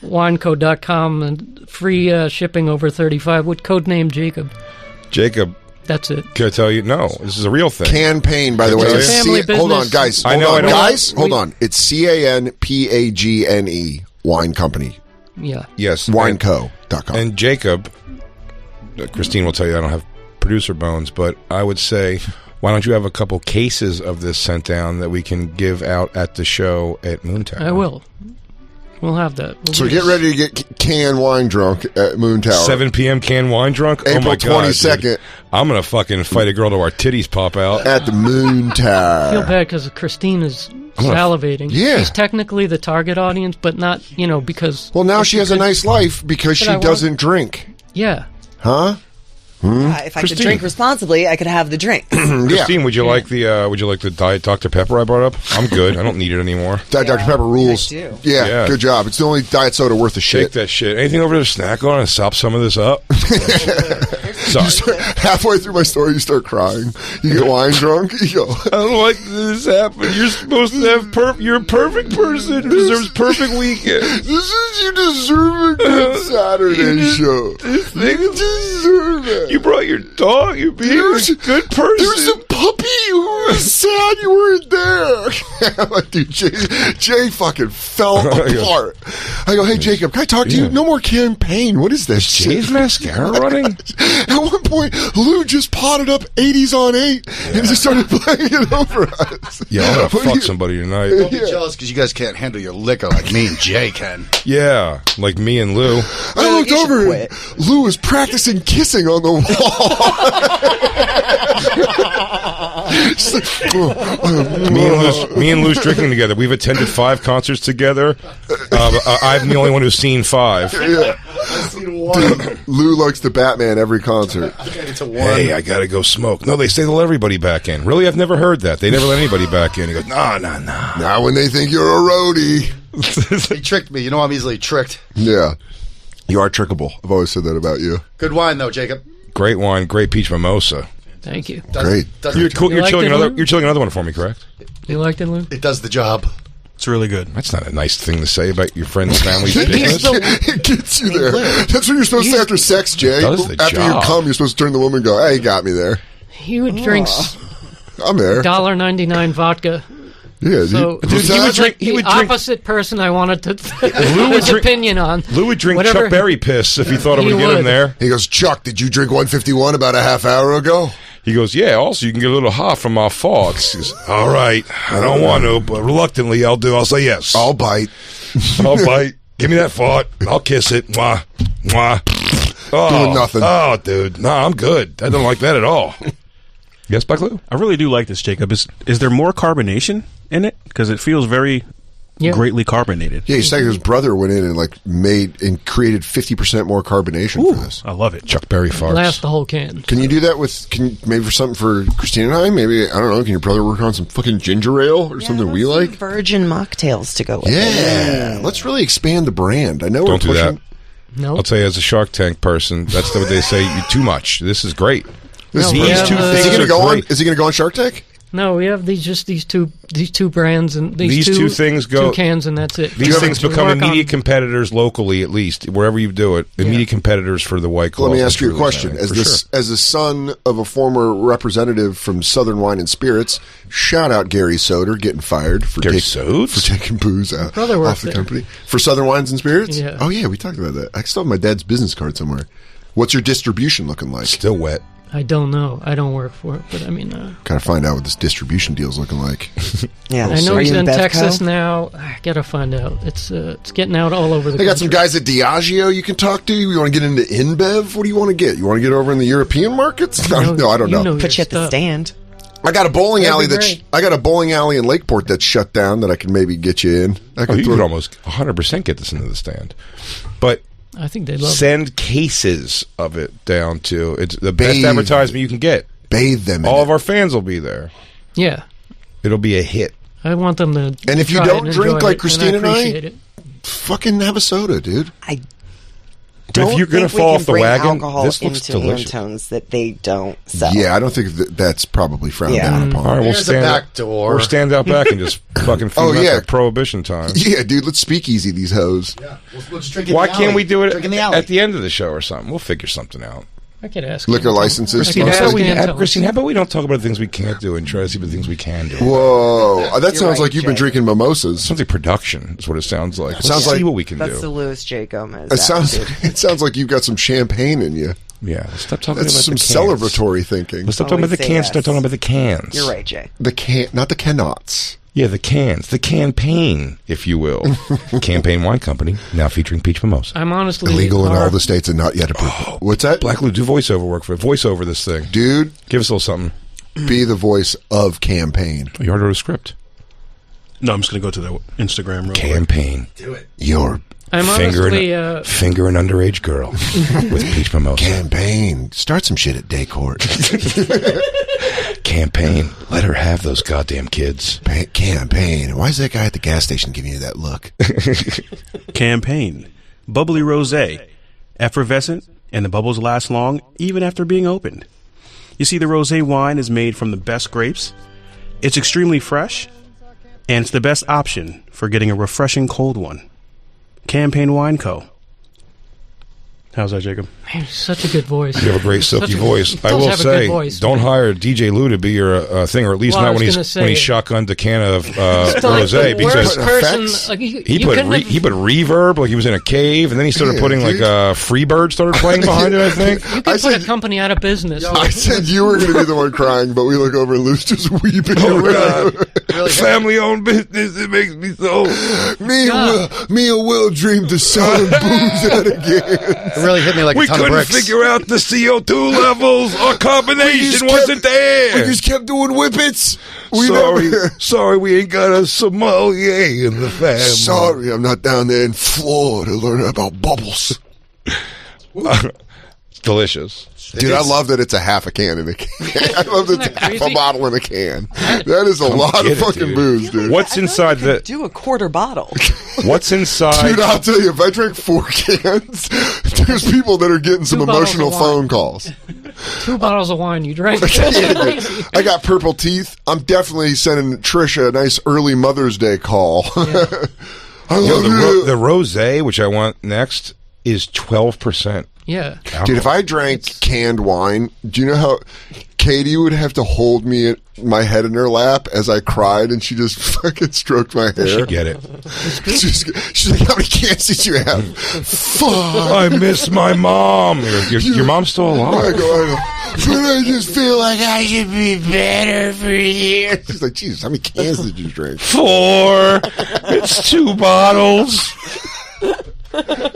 D: campaignwineco.com and free shipping over 35 with code name Jacob.
C: Jacob,
D: That's it.
C: can I tell you? No, this is a real thing.
B: Campaign, by the way.
C: It's a
B: is
D: family
B: hold on,
D: business.
B: guys.
C: I
B: Hold
C: know,
B: on,
C: I know.
B: guys. Hold
D: We-
B: on. It's CANPAGNE Wine Company.
D: Yeah.
C: Yes.
B: Wineco.com.
C: And Jacob, Christine will tell you I don't have producer bones, but I would say, why don't you have a couple cases of this sent down that we can give out at the show at Moontown?
D: I will. We'll have that. We'll
B: So
D: do
B: get
D: this.
B: ready to get canned wine drunk at Moon Tower.
C: 7 p.m. canned wine drunk? Oh
B: April
C: my God,
B: 22nd.
C: dude. I'm going to fucking fight a girl till our titties pop out.
B: At the Moon
D: I feel
B: Tower.
D: bad because Christine is
C: gonna-
D: salivating.
B: Yeah.
D: She's technically the target audience, but not, because...
B: Well, now
D: if
B: she
D: you
B: has a
D: could-
B: nice life because she
D: I want-
B: doesn't drink.
D: Yeah.
B: Huh?
F: If I could
C: Christine.
F: drink responsibly, I could have the drink.
C: Christine, would you like the Diet Dr. Pepper I brought up? I'm good. I don't need it anymore.
B: Dr. Pepper rules.
F: I do.
B: Yeah,
C: Yeah.
B: good job. It's the only diet soda worth a
C: Shake
B: shit.
C: that shit. Anything over there to snack on and sop some of this up? Sorry.
B: Halfway through my story, you start crying. You get wine drunk. You go,
C: I don't like this happen. You're supposed to have you're a perfect person who deserves perfect weekend.
B: this is, you deserve a good Saturday show. You deserve it.
C: You brought your dog. You're being
B: There's-
C: a good person.
B: There's a puppy who was sad you weren't there. I'm like, dude, Jay fucking fell apart. I go, hey, Jacob, can I talk to you? No more campaign. What is this shit?
C: Jay's mascara running?
B: At one point, Lou just potted up 80s on 8 and just started playing it over us.
C: Yeah, I'm gonna
B: What do
C: fuck
B: you-
C: somebody tonight.
G: Don't be jealous because you guys can't handle your liquor like me and Jay can.
C: Yeah, like me and Lou.
B: I looked
F: you should
B: over
F: quit.
B: and Lou was practicing kissing on the wall.
C: Me and Lou's drinking together. We've attended 5 concerts together. I'm the only one who's seen 5.
B: Yeah. Dude, Lou likes the Batman every concert.
C: Hey, I gotta go smoke. No, they say they'll let everybody back in. Really, I've never heard that. They never let anybody back in. He goes, no.
B: Now when they think you're a roadie.
G: He tricked me. You know I'm easily tricked.
B: Yeah. You are trickable. I've always said that about you.
G: Good wine, though, Jacob.
C: Great wine, great peach mimosa.
D: Thank you.
B: Great.
C: You're
D: liked
C: chilling
D: it,
C: another.
D: Lou?
C: You're chilling another one for me, correct?
D: You liked it, Lou?
G: It does the job.
H: It's really good.
C: That's not a nice thing to say about your friend's family's business.
B: It gets you there. That's what you're supposed to say after sex, Jay.
C: Does the
B: After
C: job.
B: you come, you're supposed to turn to the woman and go, hey, you got me there.
D: He would drink
B: I'm there.
D: $1.99 vodka.
B: Yeah,
D: So
B: dude,
D: he was like
C: he would
D: the
C: drink-
D: opposite person I wanted to his opinion on.
C: Lou would drink
D: Whatever.
C: Chuck Berry piss if he thought it
D: He
C: would get him
D: would.
C: there.
B: He goes, Chuck, did you drink 151 about a half hour ago?
C: He goes, yeah, also you can get a little hot from our farts. He goes, all right, I don't want to, but reluctantly I'll do. I'll say yes.
B: I'll bite.
C: I'll bite. Give me that fart. I'll kiss it. Mwah. Mwah. Oh,
B: Doing nothing.
C: Oh, dude. No, I'm good. I don't like that at all. Yes, Black Lou?
H: I really do like this, Jacob. Is there more carbonation in it? Because it feels very greatly carbonated.
B: Yeah, he's saying his brother went in and made and created 50% more carbonation for this.
H: I love it.
C: Chuck Berry farts.
D: Last the whole can.
B: Can you do that maybe for something for Christina and I? Maybe, I don't know, can your brother work on some fucking ginger ale or something we like?
F: Virgin mocktails to go with it.
B: Yeah, let's really expand the brand. I know
C: Don't do
B: we're
C: that.
B: pushing.
D: No.
C: I'll tell you, as a Shark Tank person, that's what they say. You too much. This is great.
B: This
D: No,
B: is
D: we have,
B: is he
C: things
B: going to
C: are
B: go on?
C: great.
B: Is he going to go on Shark Tank?
D: No, we have these two brands and these
C: two things go.
D: 2 cans and that's it.
C: These things
D: We
C: become
D: work on-
C: immediate competitors locally, at least wherever you do it. Immediate competitors for the White Claw.
B: Let me ask you a question. As the son of a former representative from Southern Wine and Spirits, shout out Gary Soder getting fired for
C: Gary
B: taking
C: Sodes?
B: booze out
D: brother
B: off
D: works
B: the
D: there.
B: company for Southern Wines and Spirits.
D: Yeah.
B: Oh yeah, we talked about that. I still have my dad's business card somewhere. What's your distribution looking like?
C: Still wet.
D: I don't know. I don't work for it, but I mean,
B: Gotta find out what this distribution deal's looking like.
F: Yeah.
D: I know
F: Are
D: he's
F: you
D: in
F: Bevco?
D: Texas now. I gotta find out. It's getting out all over the
B: They got some
D: country.
B: guys at Diageo you can talk to. You want to get into InBev? What do you want to get? You want to get over in the European markets? No, I don't know.
F: Put you at the stand.
B: I got a bowling
D: That'd
B: alley
D: be great.
B: I got a bowling alley in Lakeport that's shut down that I can maybe get you in. I
C: Oh, you
B: throw-
C: could almost 100% get this into the stand. But
D: I think they love it.
C: send cases of it down to it's the best
B: Bathe.
C: advertisement you can get.
B: bathe them in
C: All
B: it.
C: of our fans will be there.
D: Yeah,
C: It'll be a hit.
D: I want them to.
B: And if you
D: try
B: don't
D: it
B: drink
D: enjoy
B: like
D: it,
B: Christine and I-
D: appreciate it.
B: Fucking have a soda, dude.
F: I
C: But
F: don't
C: if you're going to
F: think we
C: fall
F: can
C: off the
F: bring
C: wagon,
F: alcohol
C: this looks
F: into
C: delicious.
F: Antones that they don't sell.
B: Yeah, I don't think that's probably frowned
F: Yeah.
B: down upon.
C: All right, we'll
G: There's a
C: stand
G: back
C: out,
G: door.
C: Or stand out back and just fucking
B: Oh,
C: feed
B: yeah.
C: like prohibition time.
B: Yeah, dude, let's speakeasy these hoes.
G: Yeah, we'll just drink in
C: Why
G: the
C: can't
G: alley.
C: we do it
G: Drink in the alley.
C: at the end of the show or something? We'll figure something out.
D: I could ask
B: Liquor
D: him.
B: licenses.
D: I could
B: Christine,
D: ask
B: how
D: him.
C: Christine, how about we don't talk about the things we can't do and try to see the things we can do?
B: Whoa, that sounds
F: right,
B: like you've been
F: Jay.
B: drinking mimosas.
C: Sounds like production is what it sounds like. Let's
B: sounds
C: see
B: like-
C: what we can
F: That's
C: do.
F: the Louis J. Gomez.
B: It sounds.
F: attitude.
B: It sounds like you've got some champagne in you.
C: Yeah, let's stop talking
B: That's
C: about
B: some
C: the cans.
B: celebratory thinking.
C: Let's stop talking about the
F: Always say
C: cans.
F: yes.
C: Start talking about the cans.
F: You're right, Jay.
B: The not the cannots.
C: Yeah, the cans, the campaign, if you will. Campaign Wine Company now featuring peach mimosa.
D: I'm honestly
B: Illegal in
D: our-
B: all the states and not yet approved. What's that?
C: Black Lou, do voiceover work for it. Voiceover this thing.
B: Dude,
C: Give us a little something.
B: be the voice of campaign.
C: You already wrote a script.
H: No, I'm just going to go to the Instagram real quick.
C: Campaign.
B: Your
D: I'm honestly.
C: Finger an underage girl with peach mimosa.
B: campaign. Start some shit at day court.
C: Campaign. Let her have those goddamn kids.
B: Campaign. Why is that guy at the gas station giving you that look?
H: Campaign. Bubbly rosé. Effervescent, and the bubbles last long even after being opened. You see, the rosé wine is made from the best grapes. It's extremely fresh, and it's the best option for getting a refreshing cold one. Campaign Wine Co. How's that, Jacob?
D: Man, such a good voice.
C: You have a great silky voice. I
D: does
C: will
D: have a good
C: say,
D: voice,
C: don't
D: man.
C: hire DJ Lou to be your thing, or at least
D: Well, I
C: not
D: was
C: when
D: gonna
C: he's
D: say-
C: shotgunned a can of
D: He's like
C: rosé,
D: the worst
C: because
D: person.
B: effects?
D: Like,
C: he
D: you
C: put
D: couldn't have-
C: he put reverb like he was in a cave, and then he started
B: Yeah,
C: putting
B: dude.
C: like Freebird started playing behind it. I think.
D: You could
B: I
D: put
B: said-
D: a company out of business.
B: I said you were going to be the one crying, but we look over and Lou's just weeping.
C: Oh God! Family-owned business. It makes me so.
B: Me and Will dreamed of selling booze at a gas.
C: It
G: really hit me like a
C: We
G: ton of
C: couldn't
G: bricks.
C: figure out the CO2 levels. Our combination wasn't there.
B: We just kept doing whippets.
C: Sorry, we ain't got a sommelier in the family.
B: Sorry, I'm not down there in Florida learning about bubbles.
C: Delicious.
B: Dude, I love that it's a half a can in a can. I love that it's half a
D: crazy?
B: bottle in a can. That is a lot
C: get
B: of
C: it,
B: fucking
C: dude.
B: booze, dude.
C: What's inside the?
F: Do a quarter bottle.
C: What's inside?
B: Dude, I'll tell you, if I drink 4 cans, there's people that are getting some
D: 2 bottles
B: emotional
D: of wine.
B: phone calls.
D: 2 bottles of wine you drank.
B: I got purple teeth. I'm definitely sending Trisha a nice early Mother's Day call. I love you.
C: The rosé, which I want next, is 12%.
D: Yeah.
B: Dude, if I drank canned wine, do you know how Katie would have to hold my head in her lap as I cried, and she just fucking stroked my hair?
C: She get it.
B: She's like, how many cans did you have? Fuck.
C: I miss my mom. Your mom's still
B: I
C: alive.
B: go, but I just feel like I should be better for you. She's like, Jesus, how many cans did you drink?
C: 4. It's 2 bottles.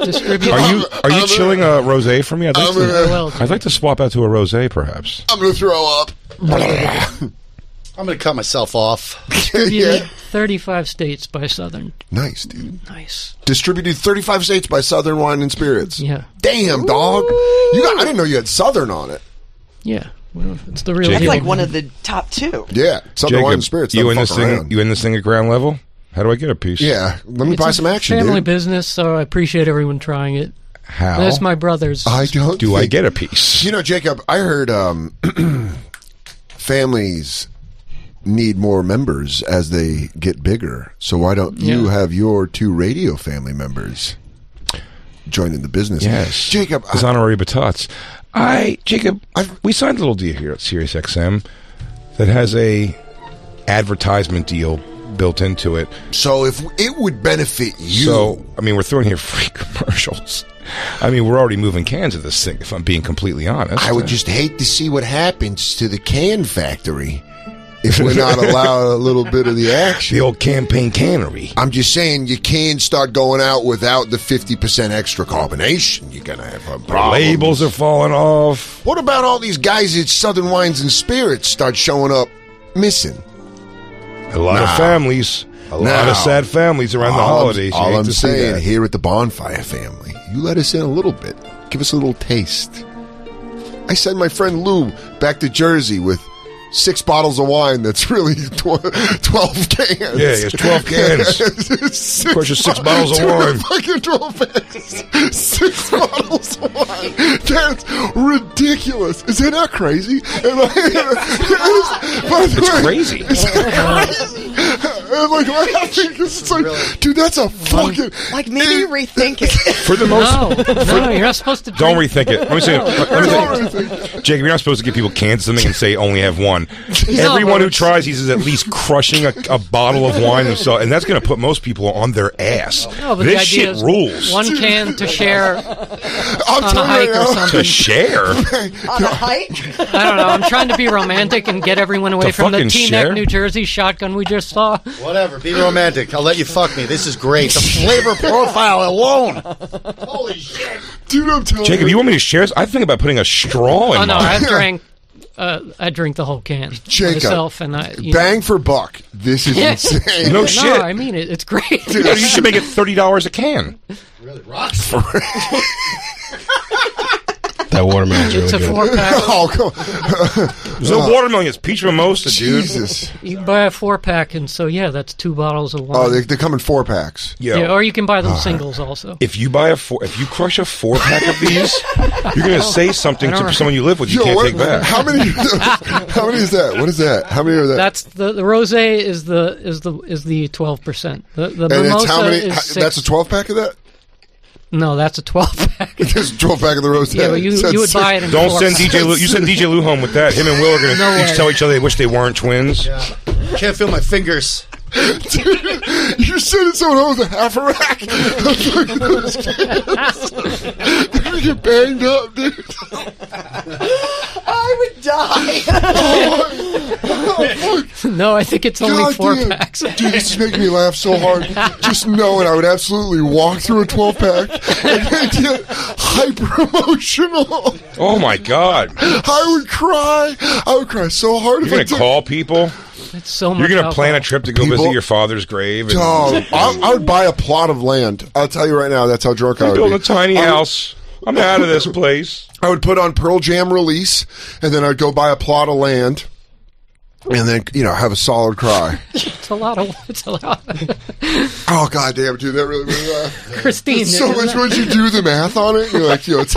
D: Distribute.
C: Are you chilling a rosé for me? I'd
B: I'm
C: like to swap out to a rosé, perhaps.
B: going to throw up.
G: I'm going to cut myself off.
D: Distributed 35 states by Southern.
B: Nice, dude.
D: Nice.
B: Distributed 35 states by Southern Wine and Spirits.
D: Yeah.
B: Damn, dog. I didn't know you had Southern on it.
D: Yeah. Well, it's the real
C: Jacob.
F: That's
D: deal.
F: like one of the top 2.
B: Yeah, Southern Wine and Spirits.
C: you
B: Don't
C: in this
B: fuck
C: thing?
B: around.
C: You in this thing at ground level? How do I get a piece?
B: Yeah, let me
D: It's
B: buy
D: a
B: some action,
D: family
B: dude.
D: business, so I appreciate everyone trying it.
C: How?
D: That's my brother's.
B: I don't.
C: Do I
B: think-
C: get a piece?
B: You know, Jacob, I heard families need more members as they get bigger. So why don't you have your 2 radio family members joining the business?
C: Yes,
B: Jacob.
C: as honorary batots. We signed a little deal here at Sirius XM that has a advertisement deal built into it.
B: So if it would benefit you,
C: So, I mean, we're throwing here free commercials. I mean, we're already moving cans of this thing, if I'm being completely honest.
B: I would just hate to see what happens to the can factory if we're not allowed a little bit of the action.
C: The old campaign cannery.
B: I'm just saying you can't start going out without the 50% extra carbonation. You're going to have a problem.
C: Labels are falling off.
B: What about all these guys at Southern Wines and Spirits start showing up missing?
C: A lot of families. A lot of sad families around the holidays. You
B: All
C: hate
B: I'm
C: to see
B: saying
C: that.
B: here at the Bonfire family, you let us in a little bit. Give us a little taste. I send my friend Lou back to Jersey with 6 bottles of wine that's really 12 cans.
C: Yeah, it's 12 cans. Of course, it's 6 bottles of wine.
B: Fucking 12 cans. 6 bottles of wine. That's ridiculous. Is that not crazy?
C: It's crazy.
B: I'm like laughing because it's like, dude, that's a fucking.
F: Like, maybe rethink it.
C: For the most,
D: No, you're not supposed to drink.
C: don't rethink it. Let me say, Jacob, you're not supposed to give people cans of something and say only have one. Everyone who tries these is at least crushing a bottle of wine themselves, and that's going to put most people on their ass.
D: No, but
C: This
D: the idea
C: shit
D: is
C: rules.
D: One can to share
B: I'm
D: on a hike or
C: To
D: something.
C: share.
F: On a hike?
D: I don't know. I'm trying to be romantic and get everyone away
C: To
D: from the
C: fucking
D: Teaneck,
C: share?
D: New Jersey shotgun we just saw.
G: Whatever. Be romantic. I'll let you fuck me. This is great. The flavor profile alone. Holy shit.
B: Dude, I'm telling
C: Jacob, you want me to share this? I think about putting a straw in
D: Oh no,
C: mine.
D: I drink the whole can
B: Jacob,
D: myself, and
B: bang for buck. This is
D: Yes.
B: insane.
C: No
D: No,
C: shit.
D: I mean it. It's great.
C: Dude, you should make it $30 a can.
G: Really rocks.
I: That watermelon's
D: It's a
I: really good.
D: 4-pack.
B: Oh, come on.
C: There's no watermelon. It's peach mimosa, dude.
B: Jesus.
D: You can buy a 4-pack, and so yeah, that's 2 bottles of wine.
B: Oh, they come in 4-packs.
C: Yo,
D: yeah, or you can buy them singles also.
C: if you crush a 4-pack of these, you're going to say something
D: I don't
C: to someone you live with you
B: Yo,
C: can't
B: what-
C: take back.
B: How many? How many is that? What is that? How many are that?
D: That's the rosé is the 12%. The
B: and
D: mimosa
B: it's how many?
D: is 6.
B: That's a 12-pack of that.
D: No, that's a 12-pack.
B: There's a 12-pack of the rose.
D: Yeah, but you would buy it in
C: Don't
D: 4
C: send
D: packs.
C: DJ Lou. You send DJ Lou home with that. Him and Will are going to
D: No
C: each
D: way.
C: tell each other they wish they weren't twins.
G: Can't feel my fingers.
B: You're sending someone home with a half a rack. They're gonna get banged up, dude.
F: I would die.
D: No, I think it's only
B: God
D: 4
B: damn.
D: packs.
B: Dude, this is making me laugh so hard. Just knowing I would absolutely walk through a 12-pack and get hyper emotional.
C: Oh my God!
B: I would cry. I would cry so hard.
C: You're gonna call people.
D: It's so much.
C: You're gonna plan a
D: alcohol.
C: trip to go visit your father's grave. And
B: I would buy a plot of land. I'll tell you right now. That's how drunk I would
C: build
B: be.
C: a tiny house. I'm out of this place.
B: I would put on Pearl Jam Release, and then I'd go buy a plot of land, and then have a solid cry.
D: It's a lot.
B: Oh God damn, dude, that really made me laugh.
D: Christine,
B: It's so much once you do the math on it, you're like, it's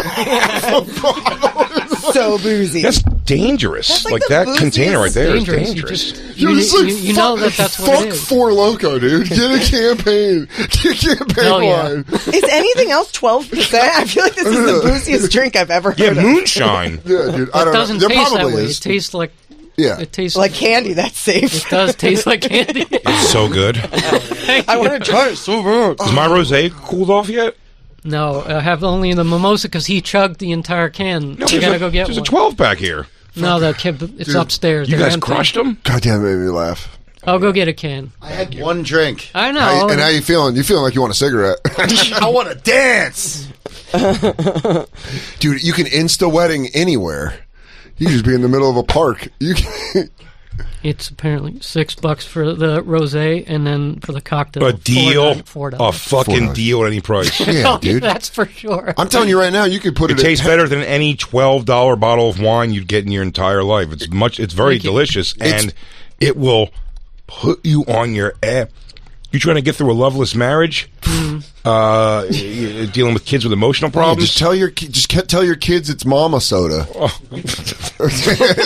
F: So boozy.
C: That's dangerous.
F: That's
C: like
F: the
C: that
F: booziest-
C: container right there is
D: dangerous.
C: dangerous.
D: You
B: You're just like,
D: you know that's what it
B: fuck
D: is.
B: Four Loko, dude. Get a campaign. Get campaign
D: Hell yeah.
B: wine.
F: Is anything else 12%? I feel like this is the booziest drink I've ever
C: Yeah,
F: heard of.
C: moonshine.
B: Yeah, dude. I
D: It
B: don't
D: doesn't
B: know. There
D: taste that
B: probably
D: way.
B: is.
D: It tastes like
B: Yeah.
D: it tastes
F: Like candy, that's safe.
D: It does taste like candy.
C: It's so good.
F: I want to try it so bad.
C: Is my rosé cooled off yet?
D: No, I have only the mimosa because he chugged the entire can. You gotta go get
C: There's
D: one.
C: a 12-pack here.
D: No, it's
B: Dude,
D: upstairs.
C: You
D: They're
C: guys
D: empty.
C: crushed them?
B: God damn, it made me laugh.
D: I'll go get a can.
G: I had one drink.
D: I know.
B: And how you feeling? You feeling like you want a cigarette?
G: I want to dance.
B: Dude, you can insta wedding anywhere. You can just be in the middle of a park. You can.
D: It's apparently $6 for the rosé, and then for the cocktail,
C: A deal.
D: $4.
C: A fucking
B: $4.
C: deal at any price.
B: Yeah, dude.
D: That's for sure.
B: I'm telling you right now, you could put
C: It
B: it.
C: tastes better than any $12 bottle of wine you'd get in your entire life. It's very
D: Thank you.
C: delicious, and it will put you on your ass. You trying to get through a loveless marriage? You're dealing with kids with emotional problems?
B: Just tell your kids it's mama soda.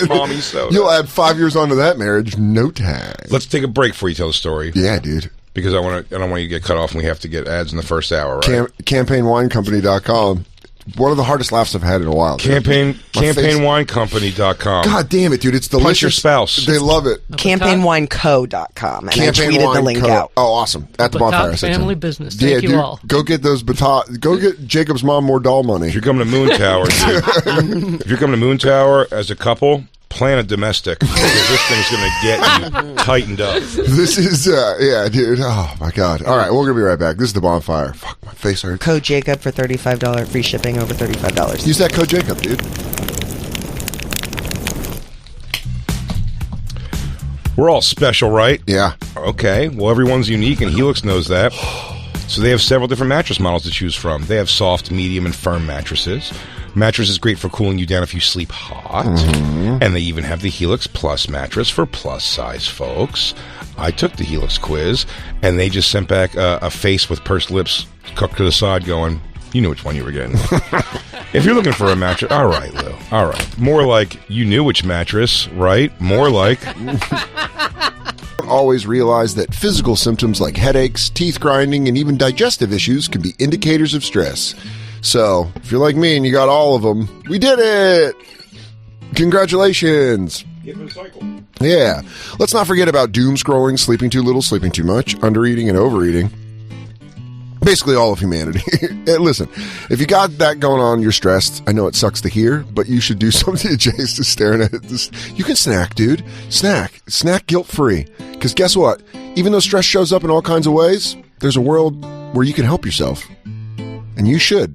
C: Mommy soda.
B: You'll add 5 years onto that marriage, no time.
C: Let's take a break before you tell the story.
B: Yeah, dude.
C: Because I don't want you to get cut off, and we have to get ads in the first hour, right?
B: Campaignwinecompany.com. One of the hardest laughs I've had in a while. dude.
C: Campaignwinecompany.com.
B: God damn it, dude! It's delicious.
C: Punch your spouse.
B: They love it.
F: CampaignWineCo.com. And I tweeted the link out.
B: Oh, awesome! At the bonfire
D: Batat
B: section.
D: family business. Thank you
B: dude,
D: all.
B: Go get those Batat. Go get Jacob's mom more doll money.
C: If you're coming to Moon Tower, dude, if you're coming to Moon Tower as a couple, plan a domestic. Because this thing's going to get you tightened up.
B: This is, yeah, dude. Oh my god! All right, we're gonna be right back. This is the bonfire. Fuck, my face hurts.
F: Code Jacob for $35 free shipping over $35.
B: Use that code Jacob, dude.
C: We're all special, right?
B: Yeah.
C: Okay. Well, everyone's unique, and Helix knows that. So they have several different mattress models to choose from. They have soft, medium, and firm mattresses. Mattress is great for cooling you down if you sleep hot. And they even have the Helix Plus mattress for plus size folks. I took the Helix quiz, and they just sent back a face with pursed lips cooked to the side going, you knew which one you were getting. If you're looking for a mattress, all right, Lou. All right. More like you knew which mattress, right? More like...
B: Always realize that physical symptoms like headaches, teeth grinding, and even digestive issues can be indicators of stress. So, if you're like me and you got all of them, we did it! Congratulations! Yeah. Let's not forget about doom scrolling, sleeping too little, sleeping too much, undereating, and overeating. Basically all of humanity. Hey, listen, if you got that going on, you're stressed. I know it sucks to hear, but you should do something. Jay's just staring at it. You can snack, dude. Snack. Snack guilt-free. Because guess what? Even though stress shows up in all kinds of ways, there's a world where you can help yourself. And you should.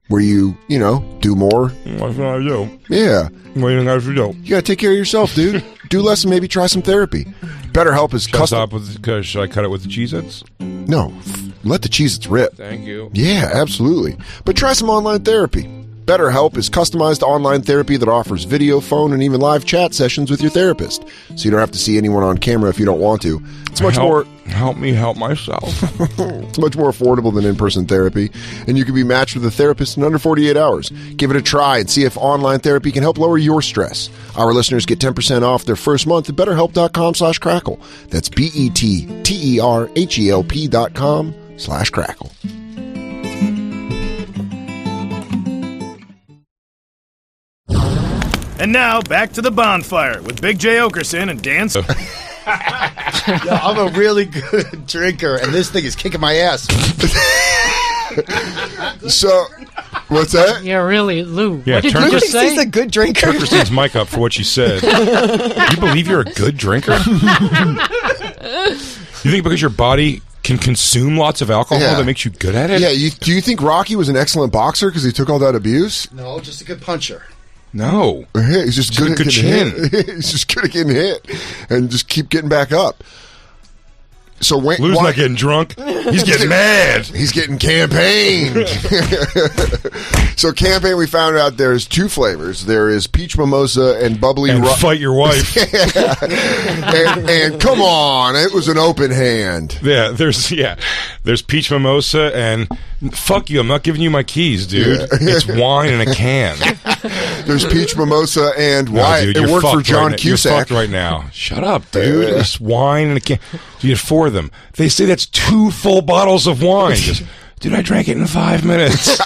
B: Where you do more.
C: What can I do?
B: Yeah.
C: What do you think I should do?
B: You gotta take care of yourself, dude. Do less and maybe try some therapy. BetterHelp is
C: Should I cut it with the Cheez-Its?
B: No. Let the Cheez-Its rip.
C: Thank you.
B: Yeah, absolutely. But try some online therapy. BetterHelp is customized online therapy that offers video, phone, and even live chat sessions with your therapist. So you don't have to see anyone on camera if you don't want to. It's much more...
C: Help me help myself.
B: It's much more affordable than in-person therapy, and you can be matched with a therapist in under 48 hours. Give it a try and see if online therapy can help lower your stress. Our listeners get 10% off their first month at BetterHelp.com/crackle. That's BetterHelp.com/crackle.
A: And now, back to the bonfire with Big J. Okerson and Dan...
G: Yeah, I'm a really good drinker, and this thing is kicking my ass.
B: So, What's that?
D: Yeah, really, Lou.
C: Yeah,
D: what did
C: Turner
D: you just
F: Thinks he's
D: say?
F: a good drinker.
C: Turn Christine's mic up for what she said. You believe you're a good drinker? You think because your body can consume lots of alcohol that makes you good at it?
B: Yeah, do you think Rocky was an excellent boxer because he took all that abuse?
G: No, just a good puncher.
C: No.
B: Yeah, he's just good at
C: good
B: getting
C: chin.
B: hit. He's just good at getting hit and just keep getting back up. So
C: Lou's not getting drunk. He's getting mad.
B: He's getting campaigned. So campaign, we found out there's 2 flavors. There is peach mimosa and bubbly.
C: And fight your wife.
B: and come on, it was an open hand.
C: Yeah, there's peach mimosa and fuck you. I'm not giving you my keys, dude.
B: Yeah.
C: It's wine in a can.
B: There's peach mimosa and
C: No,
B: wine.
C: dude,
B: It
C: you're
B: worked for
C: fucked
B: John
C: right You're
B: Cusack.
C: fucked right now. Shut up, dude. It's wine in a can. You get 4 of them. They say that's 2 full bottles of wine. Just, dude, I drank it in 5 minutes.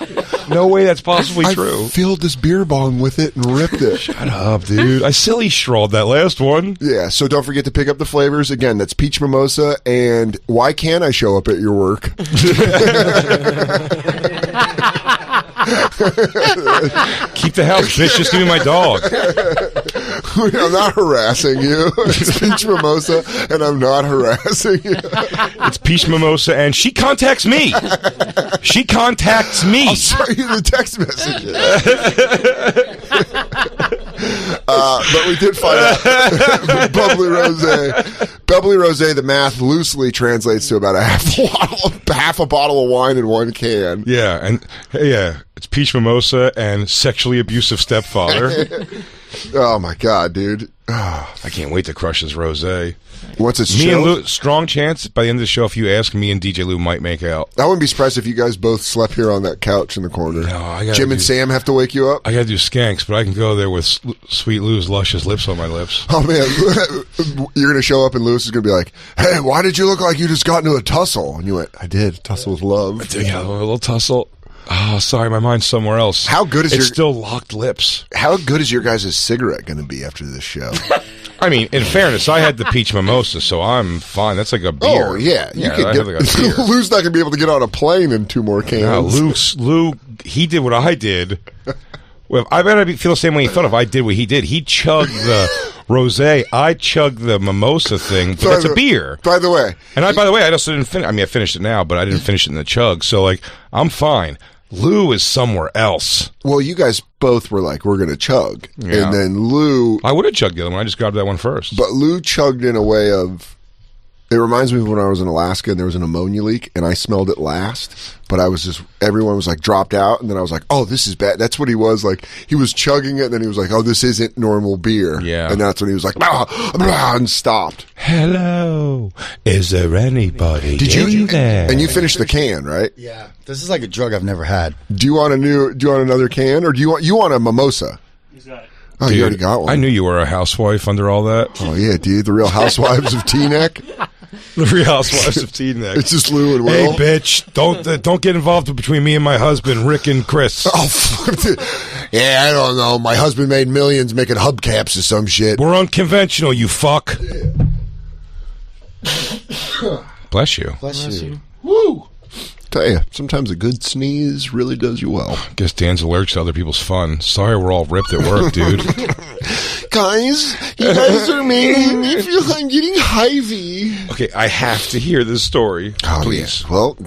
C: No way that's possibly true.
B: I filled this beer bong with it and ripped it.
C: Shut up, dude. I silly strawed that last one.
B: Yeah, so don't forget to pick up the flavors. Again, that's peach mimosa and why can't I show up at your work?
C: Keep the house, bitch. Just give me my dog.
B: I'm not harassing you. It's peach mimosa and I'm not harassing you.
C: It's peach mimosa, and she contacts me. She contacts me.
B: I'll show you the text messages. But we did find out bubbly rosé. Bubbly rosé, the math loosely translates to about half a bottle of wine in 1 can.
C: Yeah, and it's peach mimosa and sexually abusive stepfather.
B: Oh my god, dude!
C: I can't wait to crush this rosé.
B: Once it's
C: Me and
B: chilled,
C: Lou, strong chance by the end of the show, if you ask, me and DJ Lou might make out.
B: I wouldn't be surprised if you guys both slept here on that couch in the corner.
C: No, I gotta
B: Jim and
C: do-
B: Sam have to wake you up.
C: I gotta do skanks, but I can go there with sweet Lou's luscious lips on my lips.
B: Oh man, you're gonna show up and Lewis is gonna be like, "Hey, why did you look like you just got into a tussle?" And you went, "I did. Tussle with love."
C: Yeah, a little tussle. Oh, sorry, my mind's somewhere else.
B: How good is
C: it's
B: your-
C: still locked lips?
B: How good is your guys' cigarette gonna be after this show?
C: I mean, in fairness, I had the peach mimosa, so I'm fine. That's like a beer.
B: Oh yeah, you could
C: I
B: get.
C: have like a beer.
B: Lou's not gonna be able to get on a plane in 2 more cans.
C: No, Lou, he did what I did. Well, I bet I'd feel the same way he felt if I did what he did. He chugged the rosé. I chugged the mimosa thing, but that's a beer.
B: By the way,
C: And by the way, I also didn't finish. I mean, I finished it now, but I didn't finish it in the chug. So, like, I'm fine. Lou is somewhere else.
B: well, you guys both were like, "We're gonna chug,"
C: Yeah.
B: and then Lou,
C: I would have chugged the other one. I just grabbed that one first.
B: but Lou chugged in a way of. It reminds me of when I was in Alaska and there was an ammonia leak and I smelled it last, but I was just, everyone was like dropped out and then I was like, oh, this is bad. That's what he was like. He was chugging it and then he was like, oh, this isn't normal beer.
C: Yeah.
B: And that's when he was like, blah, blah, and stopped.
C: Hello, is there anybody
B: Did you,
C: there?
B: and you finished the can, right?
G: Yeah, this is like a drug I've never had.
B: Do you want another can or do you want a mimosa?
J: He's got it.
B: Oh,
C: Dude,
B: you already got one.
C: I knew you were a housewife under all that.
B: Oh yeah, dude, the Real Housewives of Teaneck.
C: The Real Housewives of Teaneck.
B: It's just Lou and
C: Hey,
B: Will.
C: bitch! Don't get involved between me and my husband, Rick and Chris.
B: Oh, fuck, dude. Yeah, I don't know. My husband made millions making hubcaps or some shit.
C: We're unconventional, you fuck. Bless you.
G: Bless you.
B: Woo! Tell you, sometimes a good sneeze really does you well.
C: Guess Dan's allergic to other people's fun. Sorry, we're all ripped at work, dude.
B: Guys, you guys are making me feel I'm getting hivey.
C: Okay, I have to hear this story, please.
B: Yeah. Well,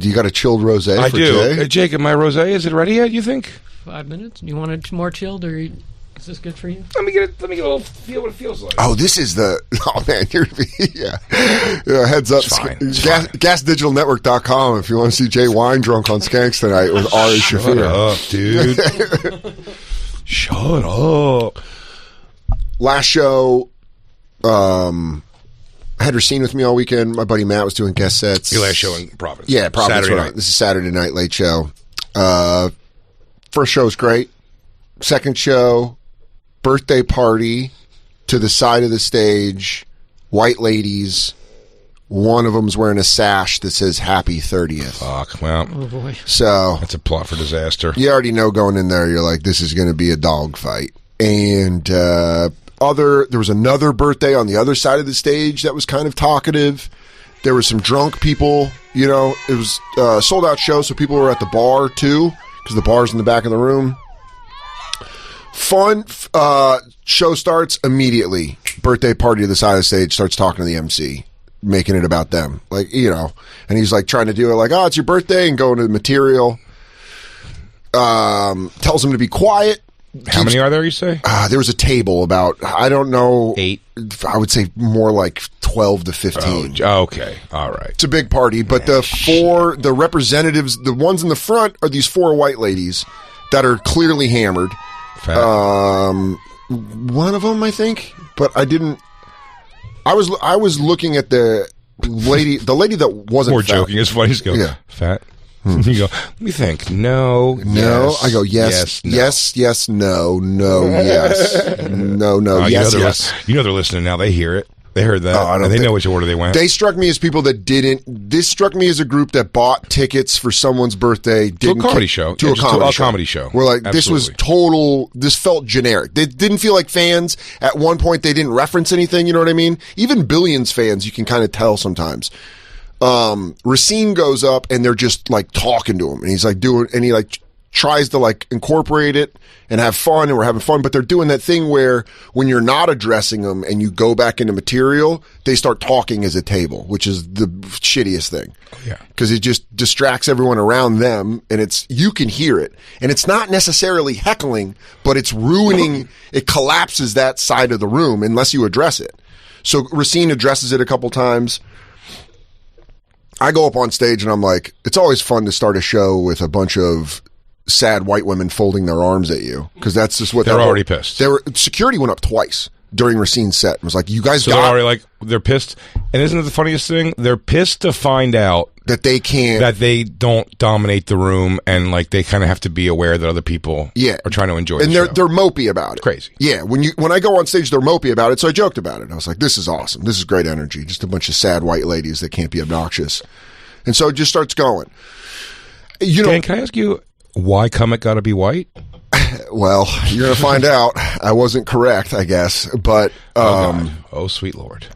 B: you got a chilled rosé
C: I
B: for
C: do.
B: Jay?
C: Jacob, my rosé, is it ready yet? You think?
D: 5 minutes? You want it more chilled, or is this good for you?
C: Let me get a little feel what it feels like.
B: Oh, this is the... Oh, man, you're... Yeah. Heads up.
C: It's fine.
B: GasDigitalNetwork.com if you want to see Jay wine drunk on Skanks tonight with Ari
C: Shut
B: Shafir.
C: up, dude. Shut up.
B: Last show, I had Racine with me all weekend. My buddy Matt was doing guest sets.
C: Your last show in Providence.
B: Yeah, Providence.
C: Saturday
B: Rhode
C: night.
B: This is Saturday night, late show. First show was great. Second show, birthday party to the side of the stage, white ladies. One of them's wearing a sash that says Happy 30th.
C: Fuck, well,
D: Oh boy.
B: So
C: that's a plot for disaster.
B: you already know going in there, you're like, this is going to be a dog fight. And there was another birthday on the other side of the stage that was kind of talkative. There were some drunk people, it was a sold out show, so people were at the bar too. because the bar's in the back of the room. Fun. Show starts immediately. Birthday party to the side of the stage, starts talking to the MC, making it about them. Like, you know, and he's like trying to do it like, oh, it's your birthday, and going to the material. Tells him to be quiet.
C: How many are there, you say?
B: There was a table about, I don't know.
C: 8?
B: I would say more like 12 to 15.
C: Oh, okay. All right.
B: It's a big party, but the representatives, the ones in the front are these 4 white ladies that are clearly hammered.
C: Fat.
B: One of them, I think, but I didn't. I was looking at the lady that wasn't
C: more
B: fat.
C: joking. It's funny. Just go,
B: yeah.
C: Fat. You go, let me think. No. Yes,
B: I go, yes,
C: no.
B: yes, no, yes, no, yes.
C: You know they're listening now. They hear it. They heard that. And they know which order they went.
B: They struck me as people that didn't. This struck me as a group that bought tickets for someone's birthday.
C: To a comedy show.
B: To a comedy show. We're like,
C: Absolutely.
B: this was total. This felt generic. They didn't feel like fans. At one point, they didn't reference anything. You know what I mean? Even Billions fans, you can kind of tell sometimes. Racine goes up and they're just like talking to him, and he's like he like tries to like incorporate it and have fun, and we're having fun, but they're doing that thing where when you're not addressing them and you go back into material, they start talking as a table, which is the shittiest thing.
C: Yeah.
B: Cause it just distracts everyone around them, and you can hear it, and it's not necessarily heckling, but it's ruining, it collapses that side of the room unless you address it. So Racine addresses it a couple times. I go up on stage and I'm like, it's always fun to start a show with a bunch of sad white women folding their arms at you, because that's just what
C: they're already pissed.
B: Security went up twice during Racine's set. It was like, you guys
C: they're already like, they're pissed. And isn't it the funniest thing? They're pissed to find out
B: that they can't,
C: that they don't dominate the room, and like they kind of have to be aware that other people are trying to enjoy
B: and
C: the
B: they're
C: show.
B: They're mopey about it.
C: Crazy.
B: Yeah, when I go on stage, they're mopey about it, so I joked about it. I was like, this is awesome. This is great energy. Just a bunch of sad white ladies that can't be obnoxious. And so it just starts going. You know,
C: Dan, can I ask you why Comet got to be white?
B: Well, you're going to find out. I wasn't correct, I guess. But
C: oh, sweet Lord.